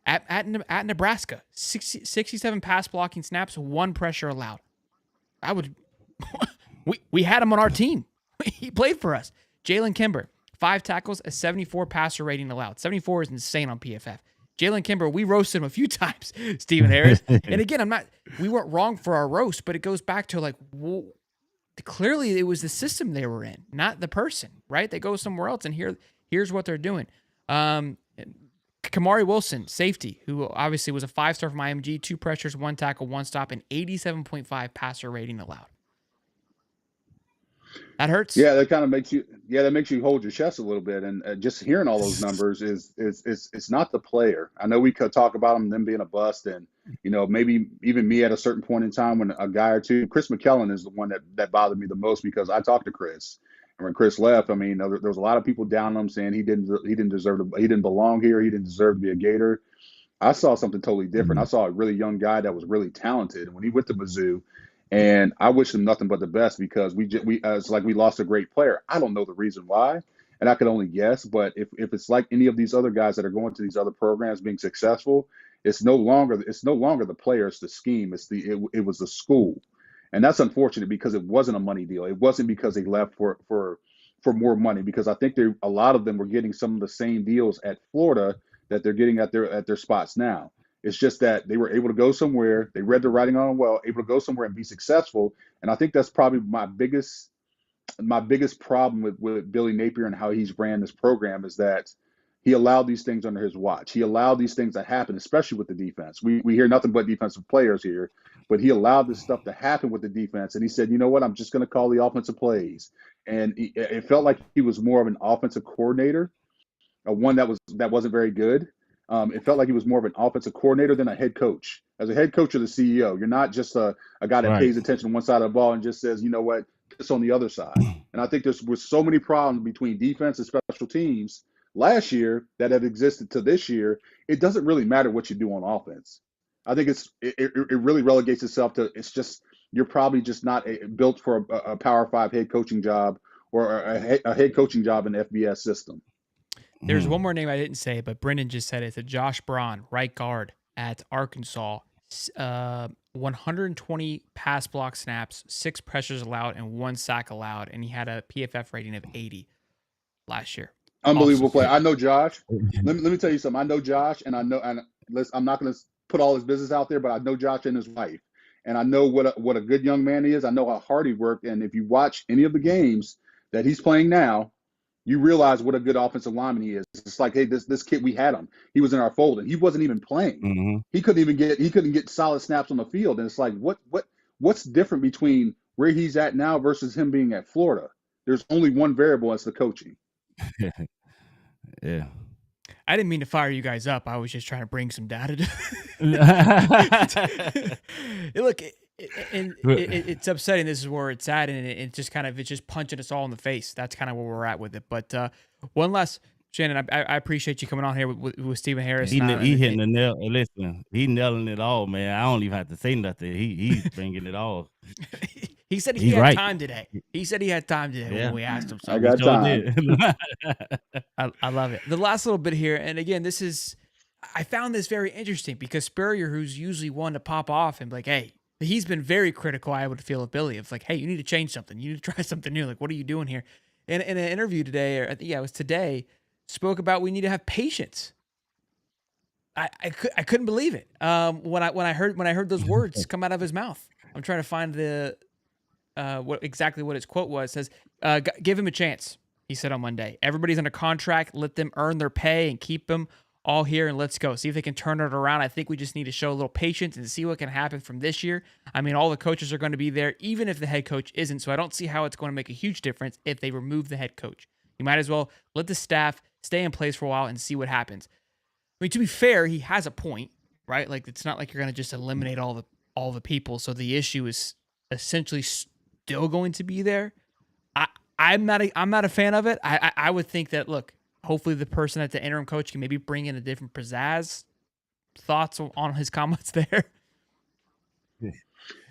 at Nebraska. 67 pass blocking snaps, 1 pressure allowed. We had him on our team. He played for us. Jalen Kimber, 5 tackles, a 74 passer rating allowed. 74 is insane on PFF. Jalen Kimber, we roasted him a few times, Stephen Harris. And again, we weren't wrong for our roast, but it goes back to like, well, clearly it was the system they were in, not the person, right? They go somewhere else, and here's what they're doing. Kamari Wilson, safety, who obviously was a 5-star from IMG, 2 pressures, 1 tackle, 1 stop, and 87.5 passer rating allowed. That hurts. Yeah, that kind of makes you hold your chest a little bit. And just hearing all those numbers is it's not the player. I know we could talk about them being a bust, and maybe even me at a certain point in time when a guy or two. Chris McKellen is the one that bothered me the most because I talked to Chris, and when Chris left, I mean, there was a lot of people down on him saying he didn't belong here, he didn't deserve to be a Gator. I saw something totally different. I saw a really young guy that was really talented, and when he went to Mizzou. And I wish him nothing but the best because it's like we lost a great player. I don't know the reason why, and I could only guess. But if it's like any of these other guys that are going to these other programs being successful, it's no longer the player, it's the scheme, it was the school, and that's unfortunate because it wasn't a money deal. It wasn't because they left for more money, because I think a lot of them were getting some of the same deals at Florida that they're getting at their spots now. It's just that they were able to go somewhere. They read the writing on the wall, able to go somewhere and be successful. And I think that's probably my biggest problem with Billy Napier and how he's ran this program is that he allowed these things under his watch. He allowed these things to happen, especially with the defense. We hear nothing but defensive players here, but he allowed this stuff to happen with the defense. And he said, you know what, I'm just going to call the offensive plays. And it felt like he was more of an offensive coordinator, one that wasn't very good. It felt like he was more of an offensive coordinator than a head coach. As a head coach or the CEO, you're not just a guy that pays attention to one side of the ball and just says, you know what, it's on the other side. And I think there was so many problems between defense and special teams last year that have existed to this year. It doesn't really matter what you do on offense. I think it really relegates itself to you're probably just not built for a Power 5 head coaching job or a head coaching job in the FBS system. There's one more name I didn't say, but Brendan just said it. It's a Josh Braun, right guard at Arkansas. 120 pass block snaps, 6 pressures allowed, and 1 sack allowed, and he had a PFF rating of 80 last year. Unbelievable player. I know Josh. Let me tell you something. I know Josh, and I'm not going to put all his business out there, but I know Josh and his wife, and I know what a good young man he is. I know how hard he worked, and if you watch any of the games that he's playing now, you realize what a good offensive lineman he is. It's like, hey, this kid, we had him. He was in our fold, and he wasn't even playing. Mm-hmm. He couldn't get solid snaps on the field. And it's like, what's different between where he's at now versus him being at Florida? There's only one variable, that's the coaching. Yeah. I didn't mean to fire you guys up. I was just trying to bring some data. Look, It's upsetting. This is where it's at, and it's just punching us all in the face. That's kind of where we're at with it. But one last, Shannon, I appreciate you coming on here with Stephen Harris. He hitting the nail. Listen, he nailing it all, man. I don't even have to say nothing. He's bringing it all. He said he had time today. He said he had time today when we asked him. So I got time. I love it. The last little bit here, and again, I found this very interesting because Spurrier, who's usually one to pop off and be like, hey, he's been very critical, I would feel, of Billy. Of like, hey, you need to change something. You need to try something new. Like, what are you doing here? And in an interview today, or it was today, spoke about we need to have patience. I couldn't believe it when I heard those words come out of his mouth. I'm trying to find what his quote was. It says, give him a chance, he said on Monday. Everybody's under contract. Let them earn their pay and keep them all here, and let's go. See if they can turn it around. I think we just need to show a little patience and see what can happen from this year. I mean, all the coaches are going to be there, even if the head coach isn't, so I don't see how it's going to make a huge difference if they remove the head coach. You might as well let the staff stay in place for a while and see what happens. I mean, to be fair, he has a point, right? Like, it's not like you're going to just eliminate all the people, so the issue is essentially still going to be there. I'm not a fan of it. I would think that, look, hopefully the person at the interim coach can maybe bring in a different pizzazz. Thoughts on his comments there?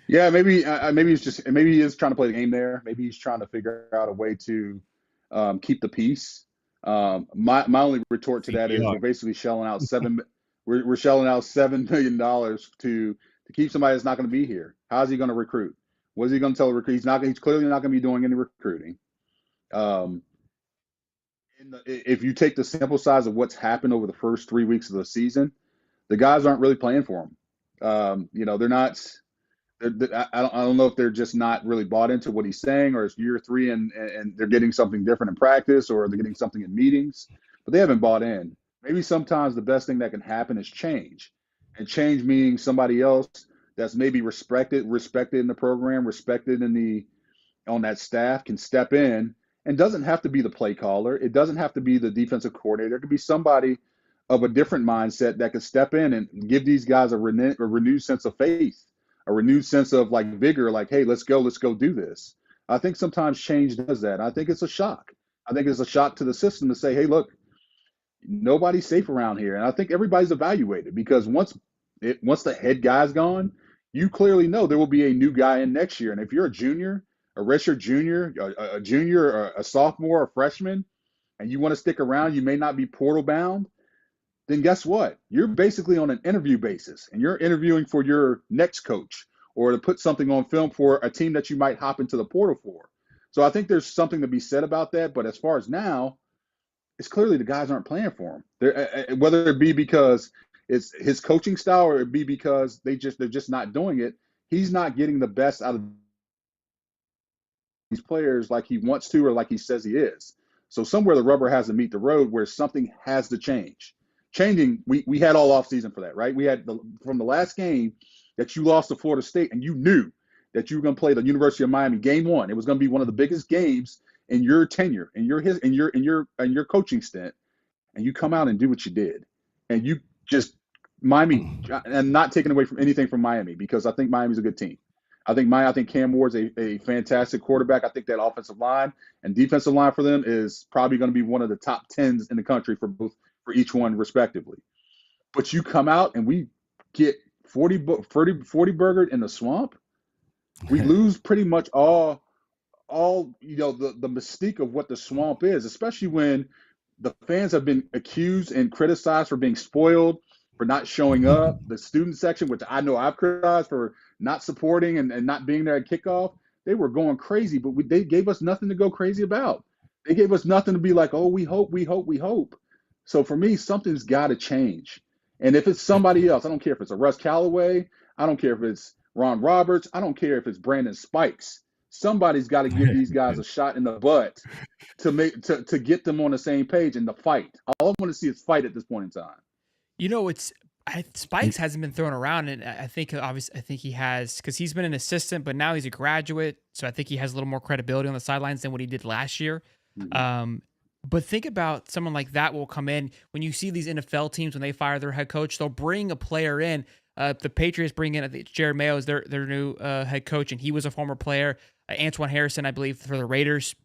Yeah, maybe he is trying to play the game there. Maybe he's trying to figure out a way to keep the peace. My only retort to that is we're basically shelling out we're shelling out $7 million to keep somebody that's not going to be here. How's he going to recruit? What is he going to tell the recruit? He's clearly not going to be doing any recruiting. If you take the sample size of what's happened over the first 3 weeks of the season, the guys aren't really playing for him. They're not. I don't know if they're just not really bought into what he's saying, or it's year 3 and they're getting something different in practice, or they're getting something in meetings, but they haven't bought in. Maybe sometimes the best thing that can happen is change, and change meaning somebody else that's maybe respected in the program, respected on that staff can step in, and doesn't have to be the play caller. It doesn't have to be the defensive coordinator. It could be somebody of a different mindset that could step in and give these guys a renewed sense of faith, a renewed sense of like vigor, like, hey, let's go do this. I think sometimes change does that. I think it's a shock. I think it's a shock to the system to say, hey, look, nobody's safe around here. And I think everybody's evaluated, because once the head guy's gone, you clearly know there will be a new guy in next year. And if you're a junior, a redshirt junior, a junior, or a sophomore, or a freshman, and you want to stick around, you may not be portal bound, then guess what? You're basically on an interview basis, and you're interviewing for your next coach, or to put something on film for a team that you might hop into the portal for. So I think there's something to be said about that. But as far as now, it's clearly the guys aren't playing for him. Whether it be because it's his coaching style, or it be because they're just not doing it. He's not getting the best out of these players like he wants to, or like he says he is. So somewhere the rubber has to meet the road, where something has to change. Changing, we had all off season for that, right? We had from the last game that you lost to Florida State, and you knew that you were going to play the University of Miami game 1. It was going to be one of the biggest games in your tenure, in your coaching stint, and you come out and do what you did, and you just Miami, and not taking away from anything from Miami, because I think Miami's a good team. I think Cam Ward's a fantastic quarterback. I think that offensive line and defensive line for them is probably going to be one of the top 10s in the country for each one respectively. But you come out and we get 40 burgered in the swamp. We lose pretty much all the mystique of what the swamp is, especially when the fans have been accused and criticized for being spoiled, for not showing up. The student section, which I know I've criticized for not supporting and not being there at kickoff, they were going crazy, but they gave us nothing to go crazy about. They gave us nothing to be like, oh, we hope. So for me, something's got to change. And if it's somebody else, I don't care if it's a Russ Callaway, I don't care if it's Ron Roberts, I don't care if it's Brandon Spikes. Somebody's got to give these guys a shot in the butt to get them on the same page and to fight. All I want to see is fight at this point in time. Spikes hasn't been thrown around, and I think he has, because he's been an assistant, but now he's a graduate, so I think he has a little more credibility on the sidelines than what he did last year. Mm-hmm. But think about someone like that will come in. When you see these NFL teams, when they fire their head coach, they'll bring a player in The Patriots bring in, I think Jared Mayo is their new head coach, and he was a former player. Antoine Harrison, I believe, for the Raiders,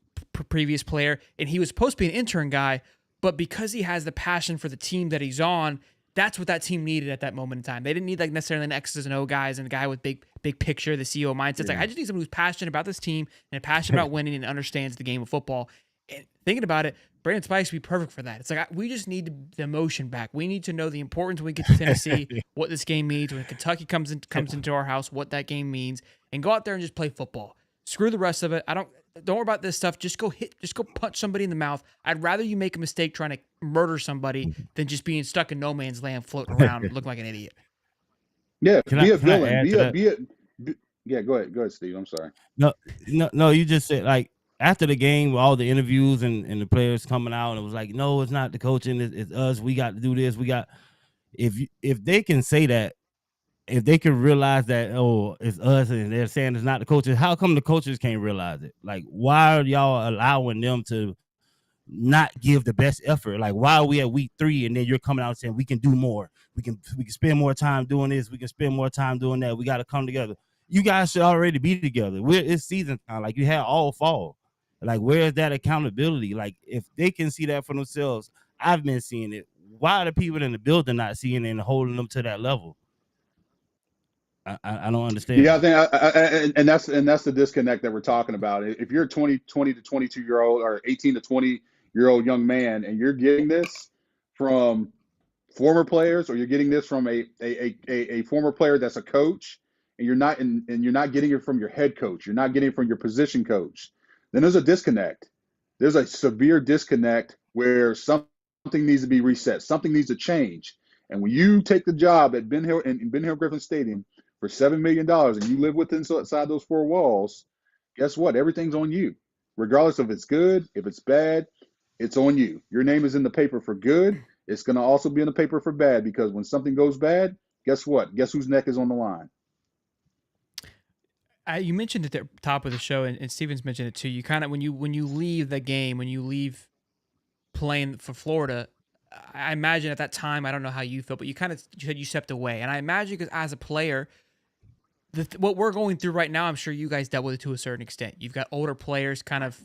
previous player, and he was supposed to be an intern guy, but because he has the passion for the team that he's on, that's what that team needed at that moment in time. They didn't need like necessarily an X's and O guys and a guy with big picture, the CEO mindset. It's like, I just need someone who's passionate about this team and passionate about winning and understands the game of football. And thinking about it, Brandon Spikes would be perfect for that. It's like, we just need the emotion back. We need to know the importance when we get to Tennessee, what this game means. When Kentucky comes into our house, what that game means, and go out there and just play football. Screw the rest of it. Don't worry about this stuff. Just go punch somebody in the mouth. I'd rather you make a mistake trying to murder somebody than just being stuck in no man's land, floating around, looking like an idiot. Yeah, Can be I a villain. add to that? Yeah, go ahead, Steve. I'm sorry. No. You just said, like, after the game, all the interviews and the players coming out, and it was like, no, it's not the coaching, it's us. We got to do this. If they can say that, if they can realize that, oh, it's us, and they're saying it's not the coaches, how come the coaches can't realize it? Like, why are y'all allowing them to not give the best effort? Like, why are we at week 3 and then you're coming out saying we can do more, we can spend more time doing this, we can spend more time doing that, we got to come together? You guys should already be together. It's season time. Like, you had all fall. Like, where is that accountability? Like, if they can see that for themselves, I've been seeing it. Why are the people in the building not seeing it and holding them to that level? I don't understand. Yeah, I think that's the disconnect that we're talking about. If you're a 20 to 22-year-old or 18 to 20-year-old young man, and you're getting this from former players, or you're getting this from a former player that's a coach, and you're not getting it from your head coach, you're not getting it from your position coach, then there's a disconnect. There's a severe disconnect where something needs to be reset, something needs to change. And when you take the job at Ben Hill Griffin Stadium for $7 million, and you live inside those 4 walls, guess what? Everything's on you. Regardless if it's good, if it's bad, it's on you. Your name is in the paper for good. It's going to also be in the paper for bad, because when something goes bad, guess what? Guess whose neck is on the line? You mentioned at the top of the show, and Steven's mentioned it too. You kind of, when you leave the game, when you leave playing for Florida, I imagine at that time, I don't know how you felt, but you said you stepped away. And I imagine, because as a player, what we're going through right now, I'm sure you guys dealt with it to a certain extent. You've got older players kind of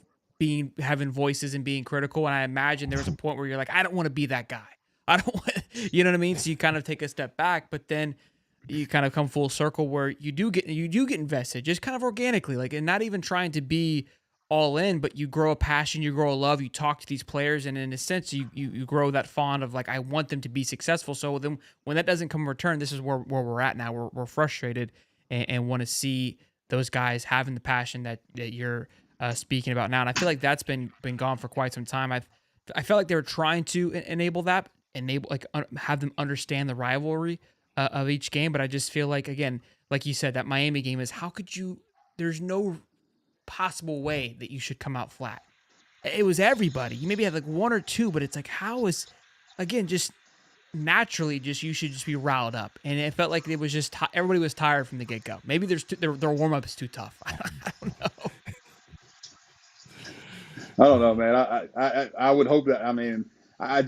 having voices and being critical. And I imagine there was a point where you're like, I don't want to be that guy. I don't want, you know what I mean? So you kind of take a step back, but then you kind of come full circle where you do get invested, just kind of organically, like, and not even trying to be all in, but you grow a passion, you grow a love, you talk to these players, and in a sense, you grow that fond of, like, I want them to be successful. So then when that doesn't come in return, this is where we're at now. We're frustrated and want to see those guys having the passion that you're speaking about now. And I feel like that's been gone for quite some time. I felt like they were trying to enable have them understand the rivalry of each game, but I just feel like, again, like you said, that Miami game is, how could you? There's no possible way that you should come out flat. It was everybody. You maybe had like 1 or 2, but it's like, how is, again, just naturally, you should just be riled up. And it felt like it was just everybody was tired from the get go. Maybe their warm up is too tough. I don't know. I don't know, man. I would hope that. I mean, I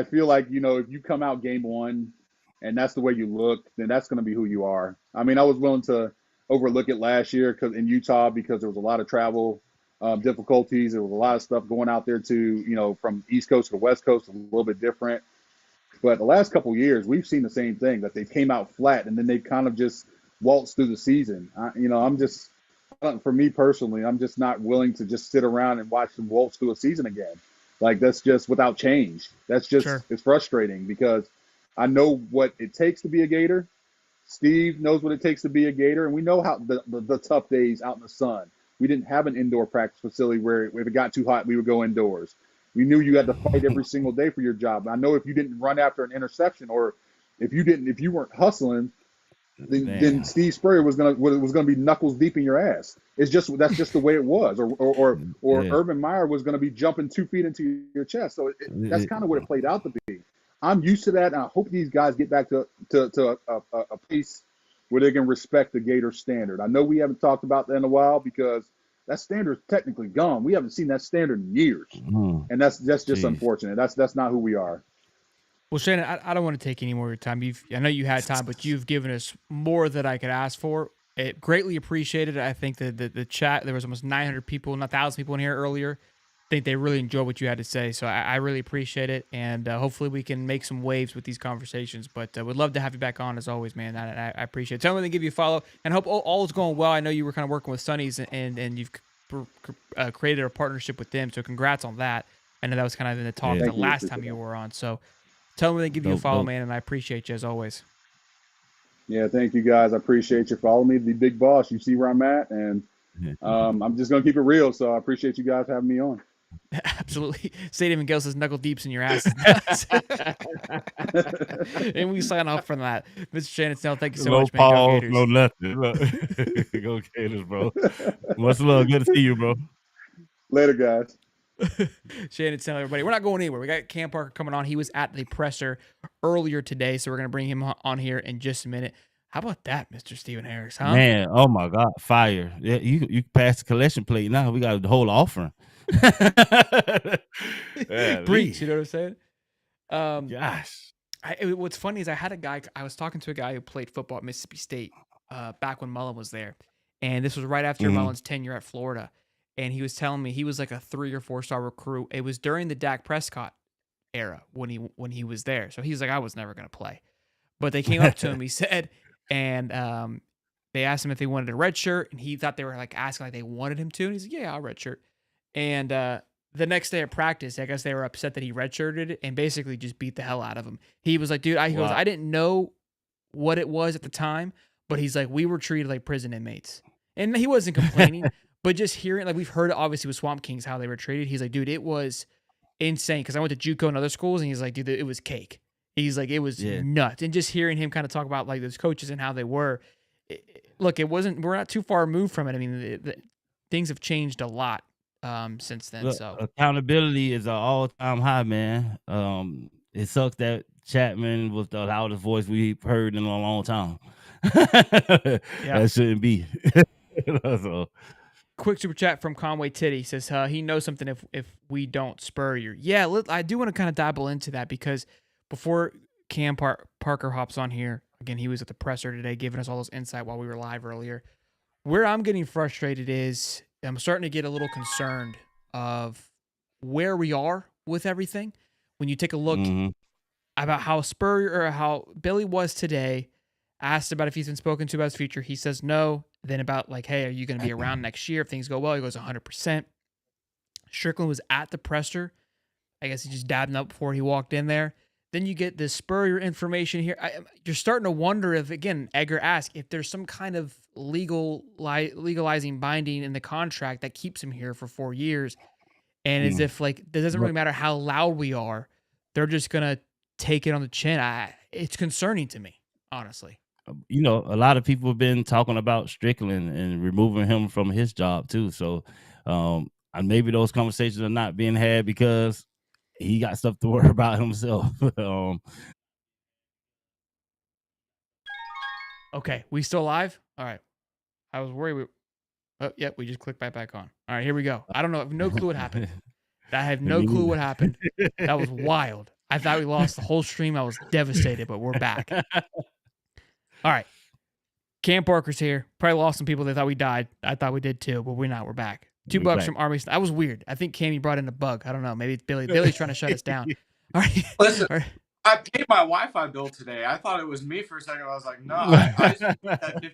feel like, if you come out game 1 and that's the way you look, then that's going to be who you are. I mean, I was willing to overlook it last year in Utah, because there was a lot of travel difficulties. There was a lot of stuff going out there too, from East Coast to the West Coast, a little bit different. But the last couple of years, we've seen the same thing, that they came out flat and then they kind of just waltzed through the season. For me personally, I'm just not willing to just sit around and watch them waltz through a season again. Like, that's just without change. That's just, sure. It's frustrating, because I know what it takes to be a Gator. Steve knows what it takes to be a Gator, and we know how the tough days out in the sun. We didn't have an indoor practice facility where if it got too hot, we would go indoors. We knew you had to fight every single day for your job. I know if you didn't run after an interception, or if you weren't hustling, then Steve Spurrier was gonna be knuckles deep in your ass. That's just the way it was. Or yeah. Urban Meyer was gonna be jumping 2 feet into your chest. So that's kind of what it played out to be. I'm used to that, and I hope these guys get back to a place where they can respect the Gator standard. I know we haven't talked about that in a while, because that standard is technically gone. We haven't seen that standard in years, and that's just unfortunate. That's not who we are. Well, Shannon, I don't want to take any more of your time. I know you had time, but you've given us more than I could ask for. It greatly appreciated. I think that the chat, there was almost 900 people, not 1,000 people in here earlier. I think they really enjoyed what you had to say. So I really appreciate it. And hopefully we can make some waves with these conversations. But would love to have you back on as always, man. I appreciate it. Tell me to give you a follow and hope all is going well. I know you were kind of working with Sonny's and you've created a partnership with them. So congrats on that. I know that was kind of in the talk Yeah. the last time you were on. So tell me to give you a follow, man, and I appreciate you as always. Yeah, thank you guys. I appreciate you following me, the big boss. You see where I'm at, and I'm just gonna keep it real. So I appreciate you guys having me on. Absolutely. Stadium Miguel says knuckle deeps in your ass. And we sign off from that. Mr. Shannon Snell, thank you so No much, man. Go pause, Gators. no nothing. Look. Go Gators, bro. Much love. Good to see you, bro. Later, guys. Shannon Snell, everybody. We're not going anywhere. We got Cam Parker coming on. He was at the presser earlier today, so we're going to bring him on here in just a minute. How about that, Mr. Stephen Harris, huh? Man, oh my God, fire. Yeah, you pass the collection plate now. We got the whole offering. Breach, you know what I'm saying? Gosh. What's funny is I was talking to a guy who played football at Mississippi State back when Mullen was there. And this was right after Mullen's tenure at Florida. And he was telling me he was like a 3 or 4 star recruit. It was during the Dak Prescott era when he was there. So he's like, I was never going to play. But they came up to him, he said, and they asked him if he wanted a red shirt. And he thought they were like asking like they wanted him to. And he's like, yeah, I'll red shirt. And the next day at practice, I guess they were upset that he redshirted and basically just beat the hell out of him. He was like, dude, goes, I didn't know what it was at the time, but he's like, we were treated like prison inmates. And he wasn't complaining, but just hearing, like we've heard obviously with Swamp Kings how they were treated. He's like, dude, it was insane. Cause I went to JUCO and other schools and he's like, dude, it was cake. He's like, it was nuts. And just hearing him kind of talk about like those coaches and how they were, we're not too far removed from it. I mean, things have changed a lot since then. Look, so accountability is an all-time high, man. It sucks that Chapman was the loudest voice we've heard in a long time. That shouldn't be. So. Quick super chat from Conway Titty says he knows something if we don't Spurrier. Yeah, I do want to kind of dabble into that because before Cam Parker hops on here, again, he was at the presser today giving us all those insight while we were live earlier. Where I'm getting frustrated is I'm starting to get a little concerned of where we are with everything. When you take a look about how Spurrier or how Billy was today, asked about if he's been spoken to about his future, he says no. Then about like, hey, are you going to be around next year if things go well? He goes 100%. Strickland was at the presser. I guess he just dabbed up before he walked in there. Then you get this Spurrier information here. You're starting to wonder if, again, Edgar asked if there's some kind of legalizing binding in the contract that keeps him here for 4 years. And as if like, it doesn't really matter how loud we are. They're just going to take it on the chin. It's concerning to me, honestly. You know, a lot of people have been talking about Strickland and removing him from his job too. So and maybe those conversations are not being had because he got stuff to worry about himself. Okay, we still live? All right. I was worried. We just clicked back on. All right, here we go. I don't know. I have no clue what happened. I have no clue what happened. That was wild. I thought we lost the whole stream. I was devastated, but we're back. All right. Cam Parker's here. Probably lost some people. They thought we died. I thought we did too, but we're not. We're back. $2 from Army. That was weird. I think Cammy brought in a bug. I don't know. Maybe it's Billy. Billy's trying to shut us down. All right. Listen, all right. I paid my Wi-Fi bill today. I thought it was me for a second. I was like, no, I just put that $50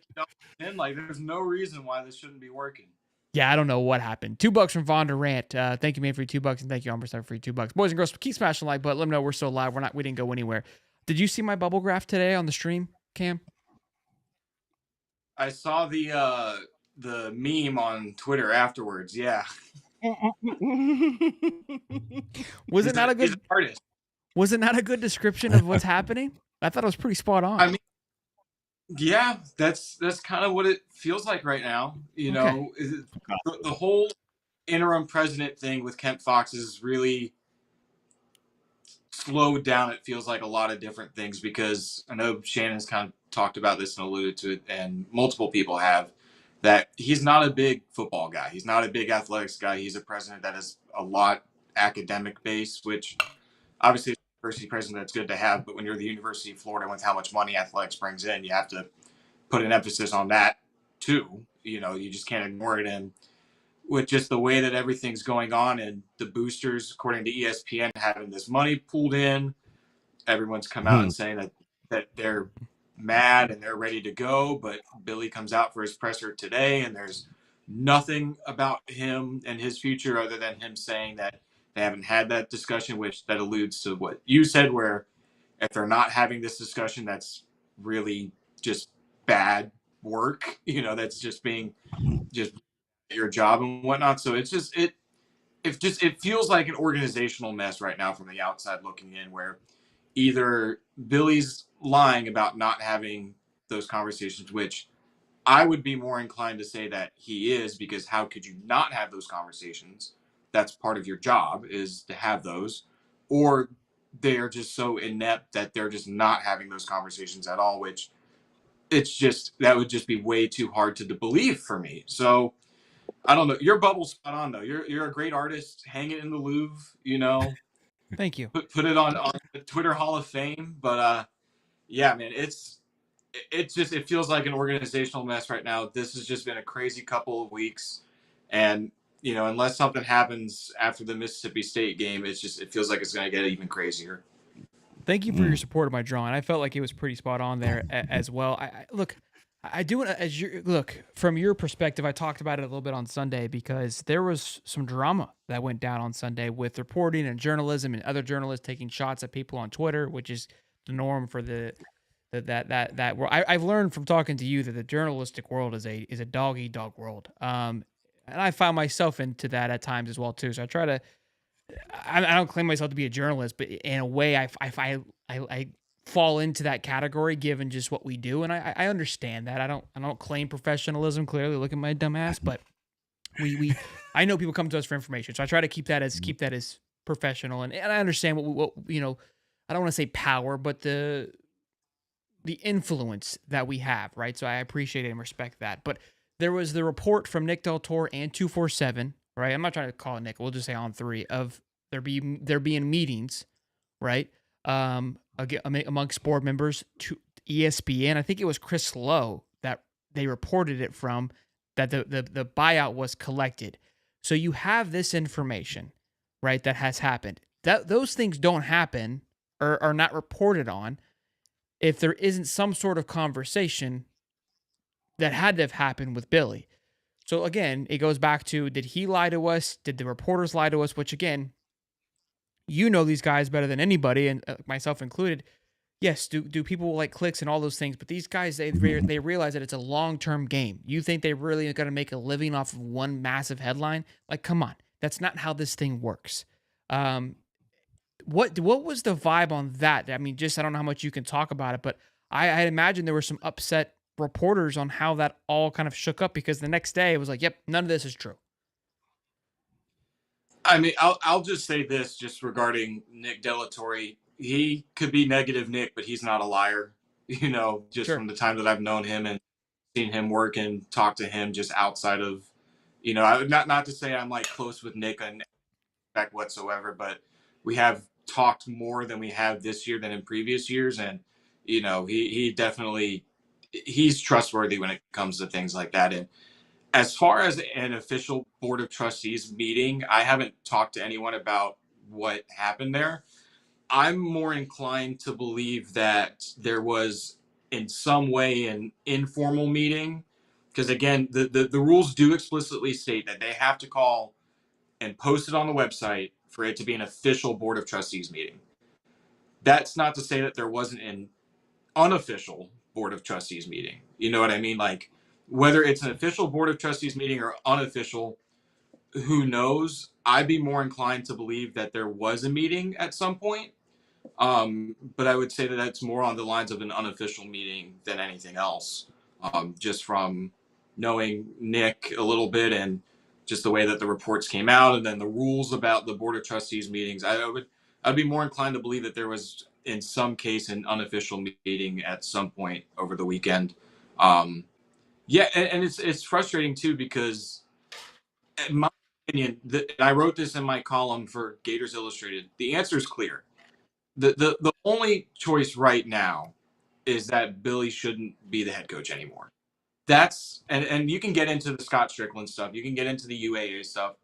in. Like, there's no reason why this shouldn't be working. Yeah, I don't know what happened. $2 from Von Durant. Thank you, man, for your $2, and thank you, Armor, for your $2. Boys and girls, keep smashing the like button. Let them know we're still live. We didn't go anywhere. Did you see my bubble graph today on the stream, Cam? I saw the meme on Twitter afterwards. Yeah. Was it not a good? He's an artist. Was it not a good description of what's happening? I thought it was pretty spot on. I mean, yeah, that's kind of what it feels like right now. You know, the whole interim president thing with Kent Fox is really slowed down. It feels like a lot of different things because I know Shannon's kind of talked about this and alluded to it, and multiple people have, that he's not a big football guy. He's not a big athletics guy. He's a president that is a lot academic based, which obviously is university president, that's good to have. But when you're the University of Florida, with how much money athletics brings in, you have to put an emphasis on that too. You just can't ignore it. And with just the way that everything's going on and the boosters, according to ESPN, having this money pulled in, everyone's come out and saying that they're mad and they're ready to go. But Billy comes out for his presser today, and there's nothing about him and his future other than him saying that they haven't had that discussion, which that alludes to what you said, where if they're not having this discussion, that's really just bad work. That's just being just your job and whatnot. So it's just it feels like an organizational mess right now from the outside looking in, where either Billy's lying about not having those conversations, which I would be more inclined to say that he is, because how could you not have those conversations? That's part of your job, is to have those. Or they are just so inept that they're just not having those conversations at all, which that would just be way too hard to believe for me. So I don't know. Your bubble's spot on though. You're a great artist. Hang it in the Louvre, Thank you. put it on the Twitter Hall of Fame. But yeah, man, it feels like an organizational mess right now. This has just been a crazy couple of weeks, and unless something happens after the Mississippi State game, it feels like it's going to get even crazier. Thank you for your support of my drawing. I felt like it was pretty spot on there as well. I do it as look from your perspective. I talked about it a little bit on Sunday because there was some drama that went down on Sunday with reporting and journalism and other journalists taking shots at people on Twitter, which is the norm for that world. I've learned from talking to you that the journalistic world is a dog eat dog world. And I found myself into that at times as well too. So I try to. I don't claim myself to be a journalist, but in a way, I fall into that category given just what we do, and I understand that. I don't claim professionalism. Clearly, look at my dumb ass, but I know people come to us for information, so I try to keep that as professional, and I understand what I don't want to say power, but the influence that we have, right? So I appreciate it and respect that. But there was the report from Nick Del Toro and 247. Right, I'm not trying to call it Nick. We'll just say on 3 of there being meetings, right? Amongst board members to ESPN. I think it was Chris Lowe that they reported it from, that the buyout was collected. So you have this information, right? That has happened. Those things don't happen or are not reported on if there isn't some sort of conversation that had to have happened with Billy. So again, it goes back to, did he lie to us? Did the reporters lie to us? Which again, these guys better than anybody, and myself included. Yes, do people like clicks and all those things? But these guys, they realize that it's a long-term game. You think they really are going to make a living off of one massive headline? Like, come on, that's not how this thing works. What was the vibe on that? I mean, I don't know how much you can talk about it, but I imagine there were some upset reporters on how that all kind of shook up, because the next day it was like, yep, none of this is true. I mean, I'll just say this, just regarding Nick Del Toro. He could be negative Nick, but he's not a liar. Just Sure. From the time that I've known him and seen him work and talk to him just outside of, I would not to say I'm like close with Nick and back whatsoever, but we have talked more than we have this year than in previous years. And, he definitely, he's trustworthy when it comes to things like that. And as far as an official board of trustees meeting, I haven't talked to anyone about what happened there. I'm more inclined to believe that there was in some way an informal meeting, because again, the rules do explicitly state that they have to call and post it on the website for it to be an official board of trustees meeting. That's not to say that there wasn't an unofficial board of trustees meeting. You know what I mean? Like, whether it's an official board of trustees meeting or unofficial, who knows? I'd be more inclined to believe that there was a meeting at some point. But I would say that that's more on the lines of an unofficial meeting than anything else. Just from knowing Nick a little bit and just the way that the reports came out, and then the rules about the board of trustees meetings, I'd be more inclined to believe that there was, in some case, an unofficial meeting at some point over the weekend. Yeah, and it's frustrating too, because in my opinion, and I wrote this in my column for Gators Illustrated, the answer is clear. The only choice right now is that Billy shouldn't be the head coach anymore. That's and you can get into the Scott Strickland stuff, you can get into the UAA stuff,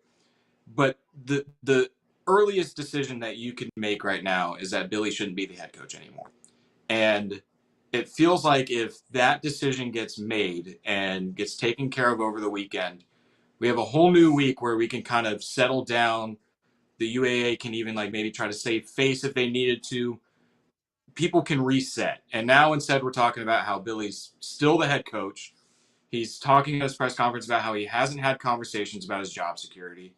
but the earliest decision that you can make right now is that Billy shouldn't be the head coach anymore. And it feels like if that decision gets made and gets taken care of over the weekend, we have a whole new week where we can kind of settle down. The UAA can even like maybe try to save face if they needed to. People can reset. And now instead we're talking about how Billy's still the head coach. He's talking at his press conference about how he hasn't had conversations about his job security.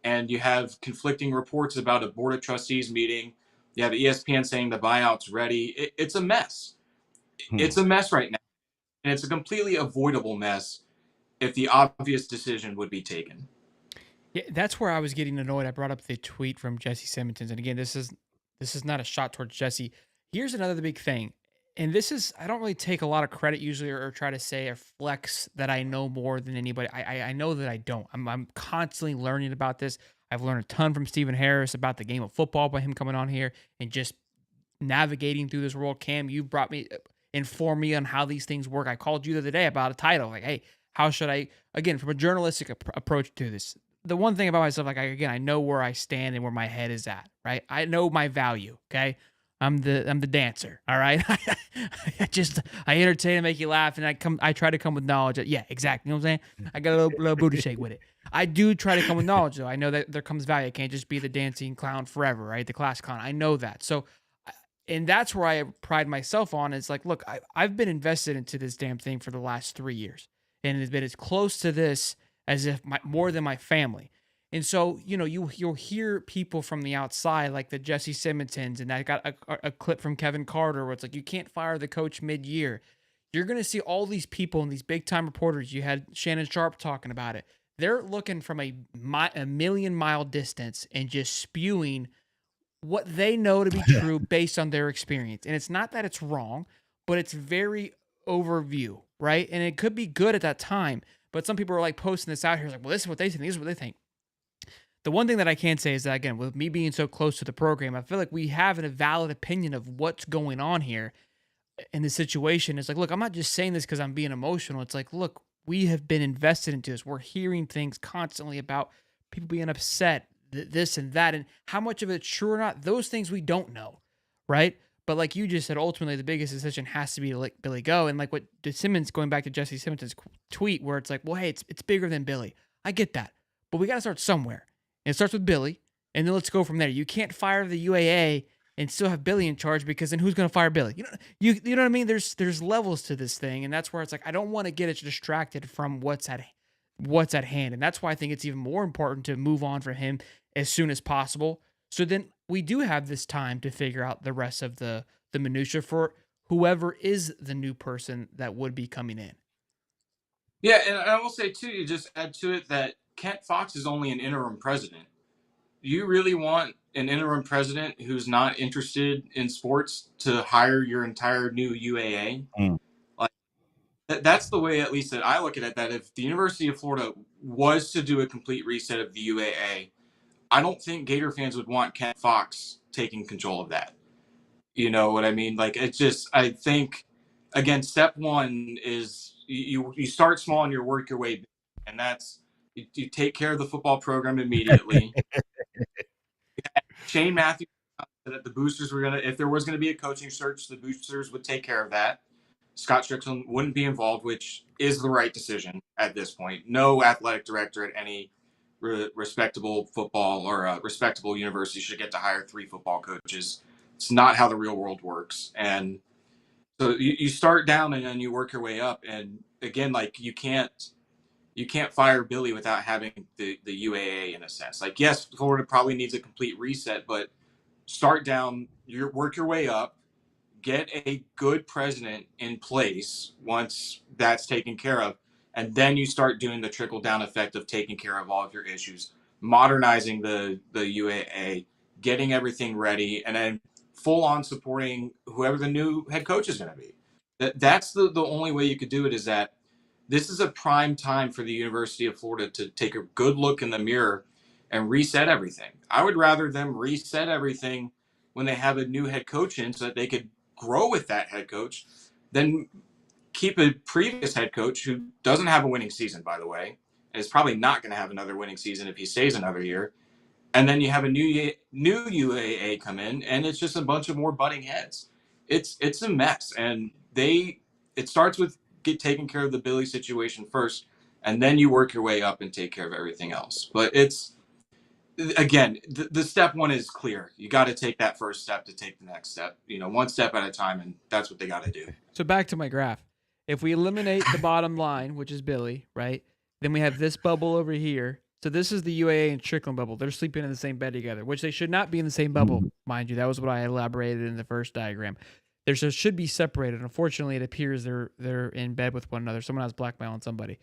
And you have conflicting reports about a board of trustees meeting. You have ESPN saying the buyout's ready. It's a mess. It's a mess right now. And it's a completely avoidable mess if the obvious decision would be taken. Yeah, that's where I was getting annoyed. I brought up the tweet from Jesse Simmons, and again, this is not a shot towards Jesse. Here's another big thing, and this is I don't really take a lot of credit usually, or try to say or flex that I know more than anybody. I know that I don't. I'm constantly learning about this. I've learned a ton from Stephen Harris about the game of football by him coming on here and just navigating through this world. Cam, you brought me, informed me on how these things work. I called you the other day about a title, like, hey, how should I, again, from a journalistic approach to this. The one thing about myself, like, I know where I stand and where my head is at, right? I know my value, okay? I'm the dancer, all right? I entertain and make you laugh, and I try to come with knowledge. Yeah, exactly. You know what I'm saying? I got a little booty shake with it. I do try to come with knowledge, though. I know that there comes value. I can't just be the dancing clown forever, right? The class clown. I know that. So, and that's where I pride myself on. Is like, look, I've been invested into this damn thing for the last 3 years, and it's been as close to this as if more than my family. And so, you'll hear people from the outside, like the Jesse Simmonsons, and I got a clip from Kevin Carter where it's like, you can't fire the coach mid-year. You're going to see all these people and these big-time reporters. You had Shannon Sharp talking about it. They're looking from a million-mile distance and just spewing what they know to be true based on their experience. And it's not that it's wrong, but it's very overview, right? And it could be good at that time, but some people are like posting this out here like, well, this is what they think, this is what they think. The one thing that I can say is that, again, with me being so close to the program, I feel like we have a valid opinion of what's going on here in this situation. It's like, look, I'm not just saying this because I'm being emotional. It's like, look, we have been invested into this. We're hearing things constantly about people being upset, this and that, and how much of it's true or not. Those things we don't know, right? But like you just said, ultimately the biggest decision has to be to let Billy go. And like what Simmons, going back to Jesse Simmons' tweet, where it's like, well, hey, it's bigger than Billy. I get that, but we got to start somewhere. And it starts with Billy, and then let's go from there. You can't fire the UAA and still have Billy in charge, because then who's going to fire Billy? You know what I mean? There's levels to this thing, and that's where it's like, I don't want to get it distracted from what's at hand, and that's why I think it's even more important to move on from him as soon as possible. So then we do have this time to figure out the rest of the minutia for whoever is the new person that would be coming in. Yeah, and I will say too, you just add to it that Kent Fox is only an interim president. You really want an interim president who's not interested in sports to hire your entire new UAA? Like that's the way, at least that I look at it, that if the University of Florida was to do a complete reset of the UAA, I don't think Gator fans would want Kent Fox taking control of that. You know what I mean? Like, it's just, I think, again, step one is you start small and you work your way big. And that's, you take care of the football program immediately. Shane Matthews said that the boosters were going to, if there was going to be a coaching search, the boosters would take care of that. Scott Strickland wouldn't be involved, which is the right decision at this point. No athletic director at any respectable football or respectable university should get to hire 3 football coaches. It's not how the real world works. And so you start down and then you work your way up. And again, like you can't fire Billy without having the UAA in a sense. Like, yes, Florida probably needs a complete reset, but start down, work your way up, get a good president in place once that's taken care of, and then you start doing the trickle down effect of taking care of all of your issues, modernizing the UAA, getting everything ready, and then full on supporting whoever the new head coach is going to be. That's the only way you could do it, is that this is a prime time for the University of Florida to take a good look in the mirror and reset everything. I would rather them reset everything when they have a new head coach in so that they could grow with that head coach, then keep a previous head coach who doesn't have a winning season, by the way, and is probably not going to have another winning season if he stays another year. And then you have a new UAA come in, and it's just a bunch of more butting heads. It's a mess, and it starts with taking care of the Billy situation first, and then you work your way up and take care of everything else. But it's, again, the step one is clear. You got to take that first step to take the next step. One step at a time, and that's what they got to do. So back to my graph. If we eliminate the bottom line, which is Billy, right? Then we have this bubble over here. So this is the UAA and Strickland bubble. They're sleeping in the same bed together, which they should not be in the same bubble, mind you. That was what I elaborated in the first diagram. They should be separated. Unfortunately, it appears they're in bed with one another. Someone has blackmail on somebody.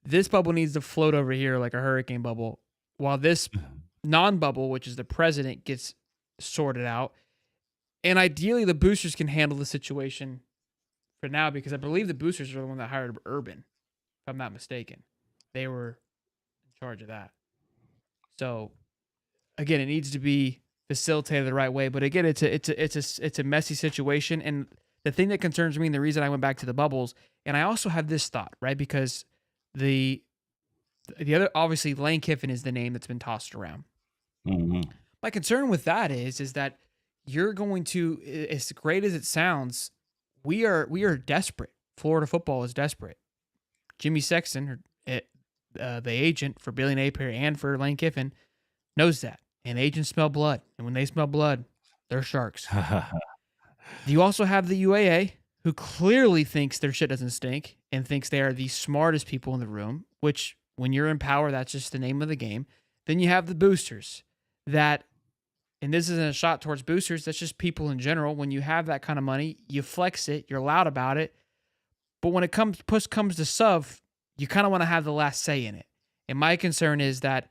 This bubble needs to float over here like a hurricane bubble, while this non-bubble, which is the president, gets sorted out. And ideally, the boosters can handle the situation for now, because I believe the boosters are the one that hired Urban, if I'm not mistaken. They were in charge of that. So, again, it needs to be facilitated the right way. But again, it's a messy situation. And the thing that concerns me, and the reason I went back to the bubbles, and I also have this thought, right? Because the other, obviously, Lane Kiffin is the name that's been tossed around. Mm-hmm. My concern with that is that you're going to, as great as it sounds, we are desperate. Florida football is desperate. Jimmy Sexton, the agent for Billy Napier and for Lane Kiffin, knows that. And agents smell blood. And when they smell blood, they're sharks. You also have the UAA, who clearly thinks their shit doesn't stink and thinks they are the smartest people in the room, which when you're in power, that's just the name of the game. Then you have the boosters that, and this isn't a shot towards boosters, that's just people in general. When you have that kind of money, you flex it, you're loud about it. But when push comes to shove, you kind of want to have the last say in it. And my concern is that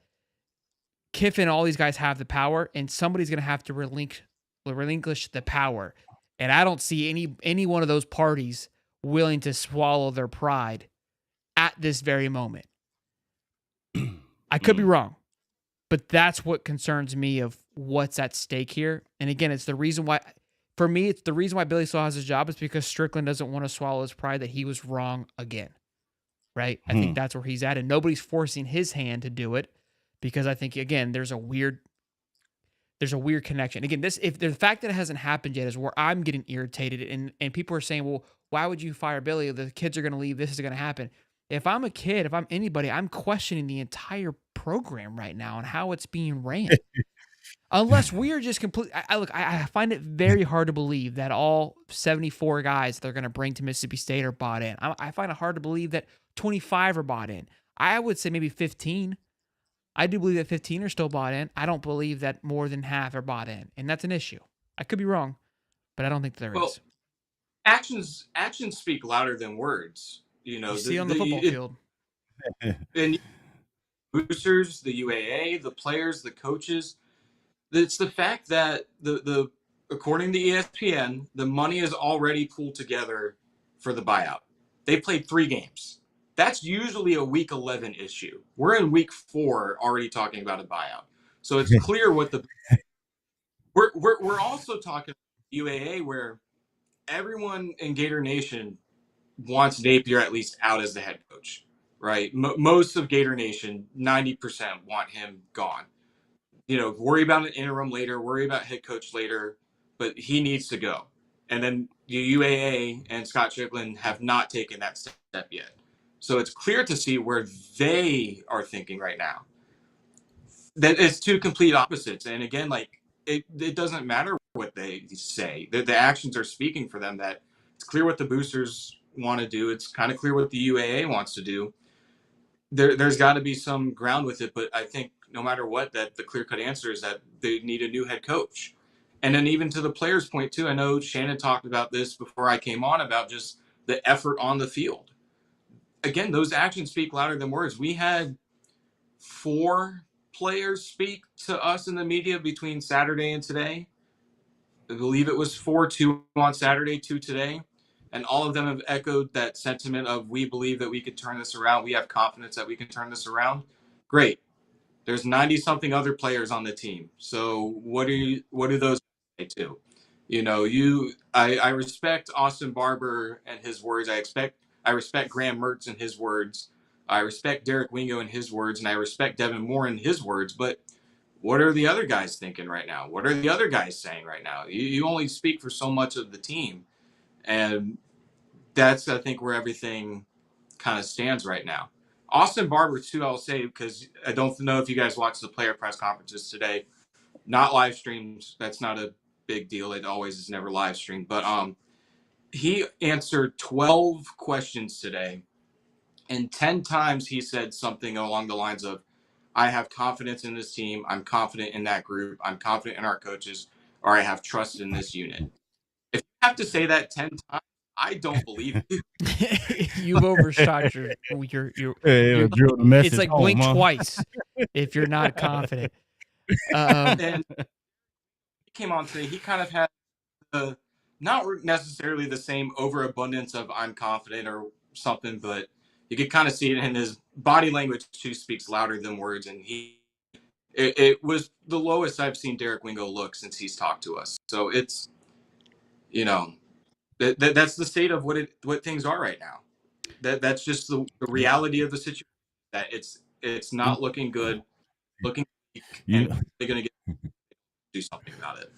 Kiffin and all these guys have the power, and somebody's going to have to relinquish the power. And I don't see any one of those parties willing to swallow their pride at this very moment. I could be wrong, but that's what concerns me of what's at stake here. And again, it's the reason why, for me, it's the reason why Billy still has his job is because Strickland doesn't want to swallow his pride that he was wrong again. Right? I think that's where he's at, and nobody's forcing his hand to do it, because I think, again, there's a weird connection. Again, if the fact that it hasn't happened yet is where I'm getting irritated, and people are saying, well, why would you fire Billy? The kids are going to leave. This is going to happen. If I'm a kid, if I'm anybody, I'm questioning the entire program right now and how it's being ran. Unless we are just completely, I find it very hard to believe that all 74 guys they're going to bring to Mississippi State are bought in. I find it hard to believe that 25 are bought in. I would say maybe 15. I do believe that 15 are still bought in. I don't believe that more than half are bought in, and that's an issue. I could be wrong, but I don't think there is. Actions speak louder than words. You see on the football field. And boosters, the UAA, the players, the coaches. It's the fact that the according to ESPN, the money is already pooled together for the buyout. They played 3 games. That's usually a week 11 issue. We're in week 4 already talking about a buyout. So it's clear what we're also talking about UAA, where everyone in Gator Nation wants Napier at least out as the head coach, right? Most of Gator Nation, 90% want him gone. Worry about an interim later, worry about head coach later, but he needs to go. And then the UAA and Scott Strickland have not taken that step yet. So it's clear to see where they are thinking right now. That it's 2 complete opposites. And again, it doesn't matter what they say. The actions are speaking for them. That it's clear what the boosters want to do. It's kind of clear what the UAA wants to do. There's got to be some ground with it, but I think no matter what, that the clear-cut answer is that they need a new head coach. And then even to the players' point, too, I know Shannon talked about this before I came on, about just the effort on the field. Again, those actions speak louder than words. We had 4 players speak to us in the media between Saturday and today. I believe it was 4, 2 on Saturday, 2 today. And all of them have echoed that sentiment of, we believe that we could turn this around. We have confidence that we can turn this around. Great. There's 90-something other players on the team. So what do those too. You know, I respect Austin Barber and his words. I respect Graham Mertz and his words. I respect Derek Wingo and his words, and I respect Devin Moore and his words. But what are the other guys thinking right now? What are the other guys saying right now? You only speak for so much of the team, and that's, I think, where everything kind of stands right now. Austin Barber too, I'll say, because I don't know if you guys watched the player press conferences today. Not live streams. That's not a big deal. It always is never live streamed. But he answered 12 questions today, and 10 times he said something along the lines of, I have confidence in this team. I'm confident in that group. I'm confident in our coaches, or I have trust in this unit. If you have to say that 10 times, I don't believe you. You've overshot your drill the message it's like home, blink huh? twice if you're not confident. And he came on today. He kind of had not necessarily the same overabundance of I'm confident or something, but you could kind of see it in his body language too, speaks louder than words. And it was the lowest I've seen Derek Wingo look since he's talked to us. So it's, you know, that's the state of what things are right now. That's just the reality of the situation. That it's not looking good, looking weak, and they're gonna do something about it.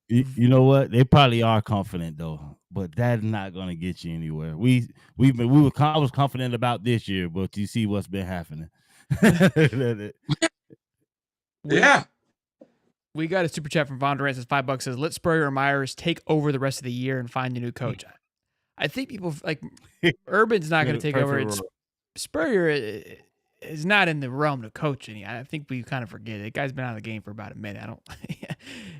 You know what? They probably are confident though, but that's not going to get you anywhere. I was confident about this year, but you see what's been happening. Yeah. We got a super chat from Von Durant, says $5 says, let Spurrier or Myers take over the rest of the year and find a new coach. I think people like Urban's not going to take over. Spurrier is not in the realm to coach any. I think we kind of forget it. The guy's been out of the game for about a minute.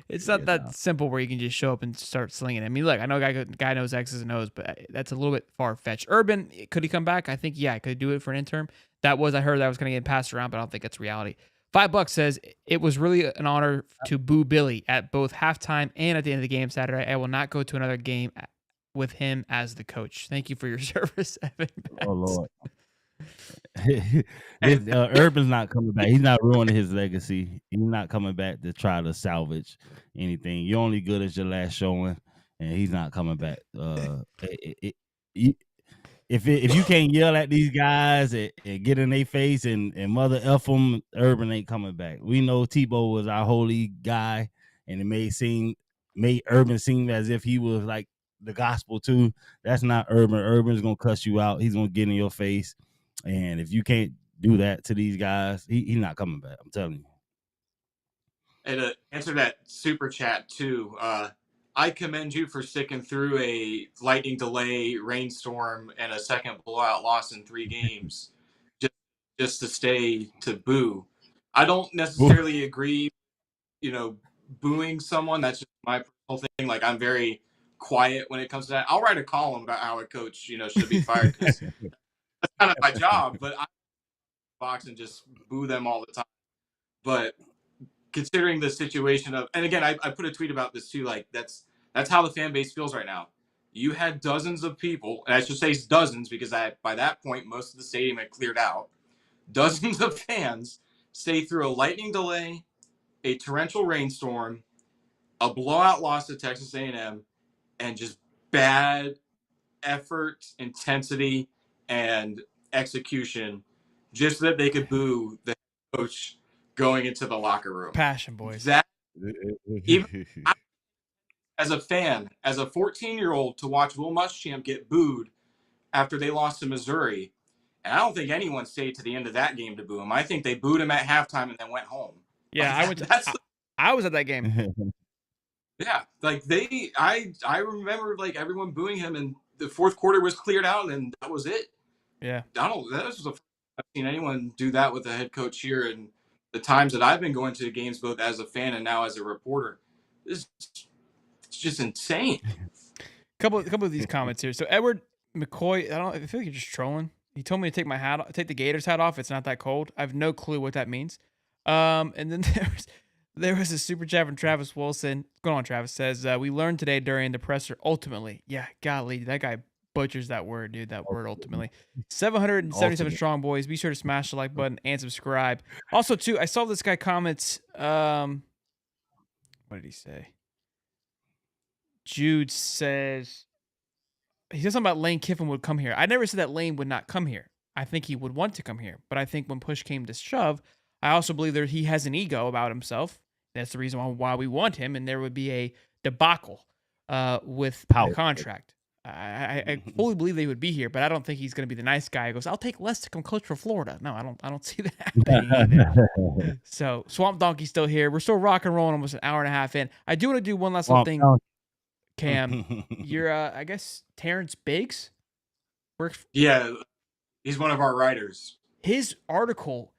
It's not that simple where you can just show up and start slinging. I mean, look, I know a guy knows X's and O's, but that's a little bit far-fetched. Urban, could he come back? I think, yeah, I could do it for an interim. I heard that was going to get passed around, but I don't think that's reality. $5 says, it was really an honor to boo Billy at both halftime and at the end of the game Saturday. I will not go to another game with him as the coach. Thank you for your service, Evan. Oh, Lord. Urban's not coming back. He's not ruining his legacy. He's not coming back to try to salvage anything. You're only good as your last showing, and he's not coming back. If you can't yell at these guys and get in their face and mother F them, Urban ain't coming back. We know Tebow was our holy guy, and it made Urban seem as if he was like the gospel too. That's not Urban. Urban's gonna cuss you out. He's gonna get in your face, and if you can't do that to these guys, he's not coming back. I'm telling you. And to answer that super chat too, I commend you for sticking through a lightning delay, rainstorm, and a second blowout loss in 3 games just to stay to boo. I don't necessarily agree, booing someone. That's just my personal thing. Like, I'm very quiet when it comes to that. I'll write a column about how a coach, should be fired because that's kind of my job. But I box and just boo them all the time. But considering the situation of, and again, I put a tweet about this too. Like that's how the fan base feels right now. You had dozens of people, and I should say dozens because by that point most of the stadium had cleared out. Dozens of fans stay through a lightning delay, a torrential rainstorm, a blowout loss to Texas A&M, and just bad effort, intensity, and execution, just so that they could boo the coach going into the locker room. Passion, boys. That even as a fan, as a 14-year-old, to watch Will Muschamp get booed after they lost to Missouri, and I don't think anyone stayed to the end of that game to boo him. I think they booed him at halftime and then went home. Yeah, I was at that game. Yeah, like I remember like everyone booing him, and the fourth quarter was cleared out, and that was it. Yeah, that was the first time I've seen anyone do that with a head coach here, and the times that I've been going to games, both as a fan and now as a reporter, it's just insane. Couple of these comments here. So Edward McCoy, I feel like you're just trolling. He told me to take the Gators hat off. It's not that cold. I have no clue what that means. And then there was a super chat from Travis Wilson. What's going on, Travis? Says, we learned today during the presser, ultimately. Yeah, golly, that guy butchers that word, dude. That word, ultimately. 777 strong, boys. Be sure to smash the like button and subscribe. Also, too, I saw this guy comments. What did he say? Jude says he says something about Lane Kiffin would come here. I never said that Lane would not come here. I think he would want to come here, but I think when push came to shove, I also believe that he has an ego about himself. That's the reason why we want him, and there would be a debacle with the contract. I fully believe they would be here, but I don't think he's going to be the nice guy who goes, "I'll take less to come coach for Florida." No, I don't see that happening either. So Swamp Donkey's still here. We're still rock and rolling, almost an hour and a half in. I do want to do one last little thing. Cam, you're I guess Terrence Biggs works. Yeah, he's one of our writers. His article,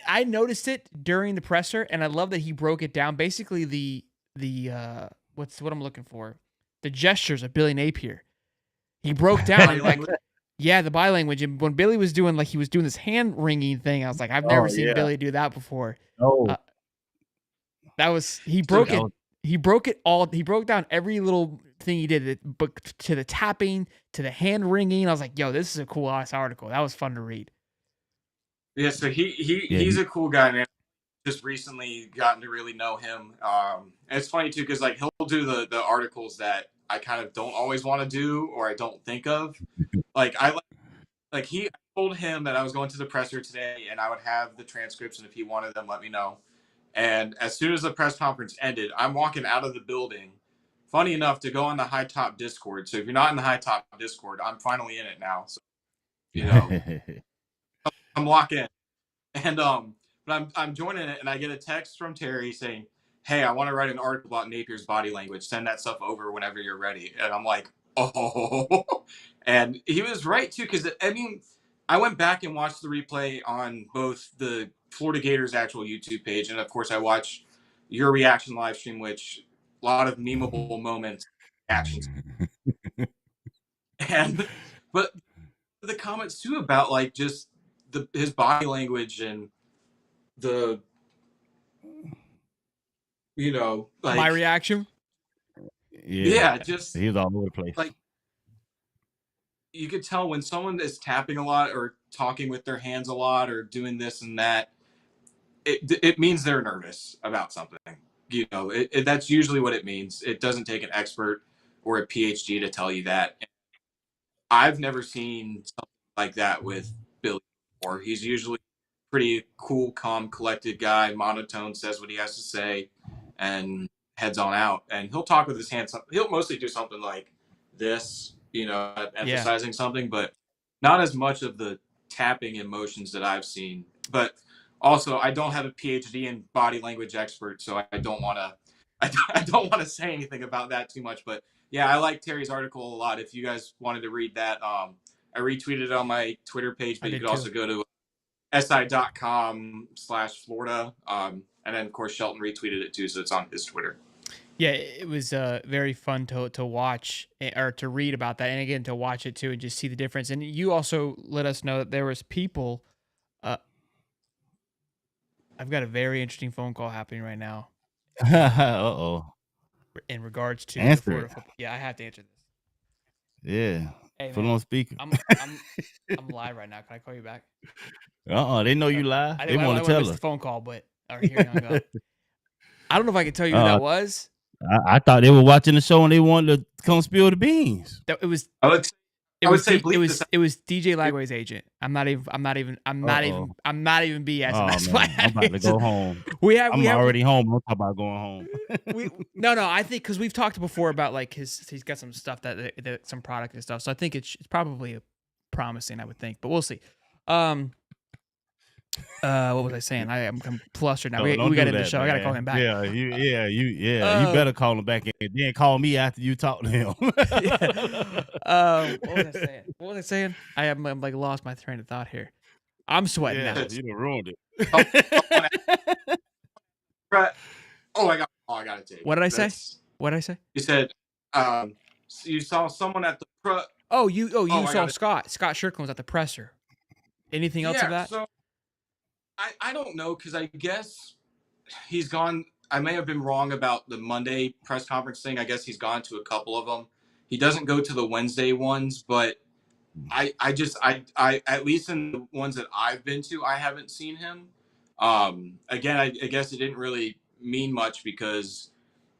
I noticed it during the presser, and I love that he broke it down. Basically, the what I'm looking for, the gestures of Billy Napier. He broke down like, yeah, the body language. And when Billy was doing he was doing this hand wringing thing, I was like, I've never seen Billy do that before. Oh, that was he broke it. He broke it all. He broke down every little thing he did, but to the tapping, to the hand wringing. I was like, yo, this is a cool ass article. That was fun to read. Yeah, so he's a cool guy, man. Just recently gotten to really know him. And it's funny too, because he'll do the articles that I kind of don't always want to do or I don't think of. I told him that I was going to the presser today and I would have the transcripts, and if he wanted them, let me know. And as soon as the press conference ended, I'm walking out of the building, funny enough, to go on the High Top Discord. So if you're not in the High Top Discord, I'm finally in it now. So, I'm locked in. And but I'm joining it, and I get a text from Terry saying, "Hey, I want to write an article about Napier's body language. Send that stuff over whenever you're ready." And I'm like, oh. And he was right too, because I went back and watched the replay on both the Florida Gators actual YouTube page, and of course I watched your reaction live stream, which a lot of memeable moments, actions, but the comments too about just his body language and the my reaction. Yeah, just he was all over the place. You could tell when someone is tapping a lot or talking with their hands a lot or doing this and that, it means they're nervous about something. That's usually what it means. It doesn't take an expert or a PhD to tell you that. I've never seen something like that with Billy before. He's usually a pretty cool, calm, collected guy, monotone, says what he has to say, and heads on out. And he'll talk with his hands. He'll mostly do something like this, emphasizing something, but not as much of the tapping emotions that I've seen. But also, I don't have a PhD in body language expert, so I don't want to say anything about that too much. But yeah, I like Terry's article a lot. If you guys wanted to read that, I retweeted it on my Twitter page, but you could also go to si.com/Florida. And then, of course, Shelton retweeted it too, so it's on his Twitter. Yeah, it was very fun to watch or to read about that, and again to watch it too and just see the difference. And you also let us know that there was people. I've got a very interesting phone call happening right now. Uh-oh. In regards to answer Florida football. Yeah, I have to answer this. Yeah. Hey, put it on speaker. I'm live right now. Can I call you back? They know you live. They want to tell us. The phone call, but all right, here you go. I don't know if I can tell you who that was. I thought they were watching the show and they wanted to come spill the beans. It was. I would say it was DJ Lagway's agent. I'm not even BSing. That's why I'm about to go home. I'm already home. I'm talking about going home. No. I think because we've talked before about he's got some stuff that some product and stuff. So I think it's probably promising. I would think, but we'll see. What was I saying? I'm flustered now. We got to end the show. Man. I got to call him back. You better call him back and then call me after you talk to him. What was I saying? I have lost my train of thought here. I'm sweating now. You done ruined it. I got to take. What did I say? What did I say? You said you saw someone at the you saw Scott. Scott Shirkland was at the presser. Anything else of that? So I don't know, because I guess he's gone. I may have been wrong about the Monday press conference thing. I guess he's gone to a couple of them. He doesn't go to the Wednesday ones, but I at least in the ones that I've been to, I haven't seen him. Again, I guess it didn't really mean much because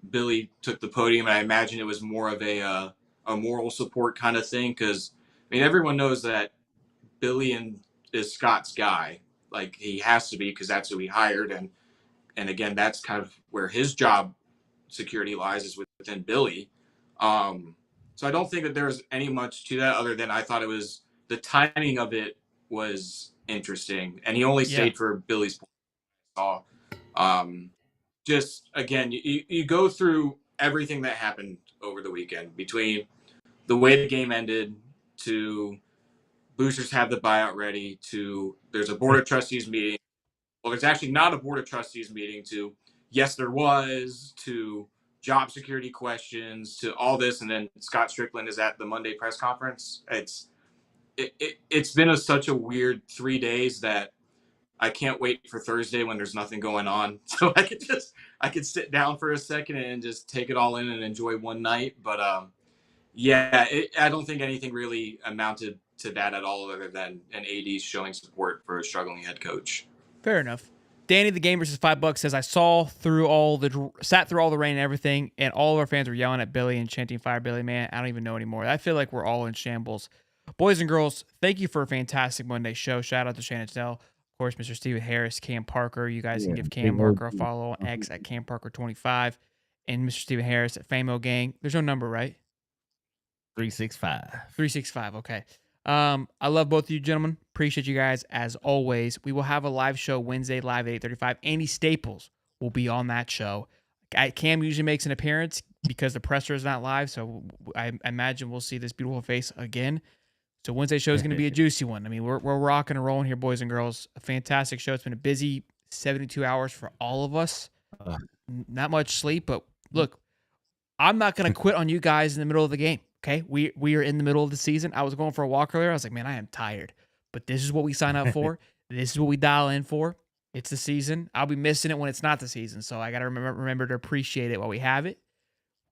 Billy took the podium, and I imagine it was more of a moral support kind of thing. Because I mean, everyone knows that Billy is Scott's guy. Like he has to be because that's who he hired, and again, that's kind of where his job security lies is within Billy. So I don't think that there's any much to that other than I thought it was the timing of it was interesting, and he only stayed for Billy's point. Just again, you go through everything that happened over the weekend between the way the game ended to boosters have the buyout ready to there's a board of trustees meeting. Well, there's actually not a board of trustees meeting to yes, there was to job security questions to all this. And then Scott Strickland is at the Monday press conference. It's been such a weird 3 days that I can't wait for Thursday when there's nothing going on. So I could sit down for a second and just take it all in and enjoy one night. But I don't think anything really amounted to that at all other than an AD showing support for a struggling head coach. Fair enough. Danny the Game versus $5 says, I sat through all the rain and everything, and all of our fans were yelling at Billy and chanting "Fire Billy, man." I don't even know anymore. I feel like we're all in shambles. Boys and girls, thank you for a fantastic Monday show. Shout out to Shannon Snell. Of course, Mr. Steven Harris, Cam Parker. You guys can give Cam Parker a follow on X at Cam Parker25 and Mr. Steven Harris at Famo Gang. There's no number, right? 365. 365, okay. I love both of you gentlemen. Appreciate you guys as always. We will have a live show Wednesday live at 8:35. Andy Staples will be on that show. Cam usually makes an appearance because the presser is not live, so I imagine we'll see this beautiful face again. So Wednesday show is going to be a juicy one. I mean, we're rocking and rolling here, boys and girls. A fantastic show. It's been a busy 72 hours for all of us. Not much sleep, but look, I'm not going to quit on you guys in the middle of the game. Okay, we are in the middle of the season. I was going for a walk earlier. I was like, man, I am tired. But this is what we sign up for. This is what we dial in for. It's the season. I'll be missing it when it's not the season. So I got to remember to appreciate it while we have it.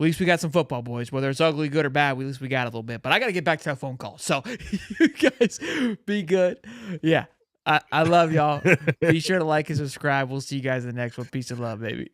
At least we got some football, boys. Whether it's ugly, good, or bad, at least we got a little bit. But I got to get back to that phone call. So you guys be good. Yeah, I love y'all. Be sure to like and subscribe. We'll see you guys in the next one. Peace and love, baby.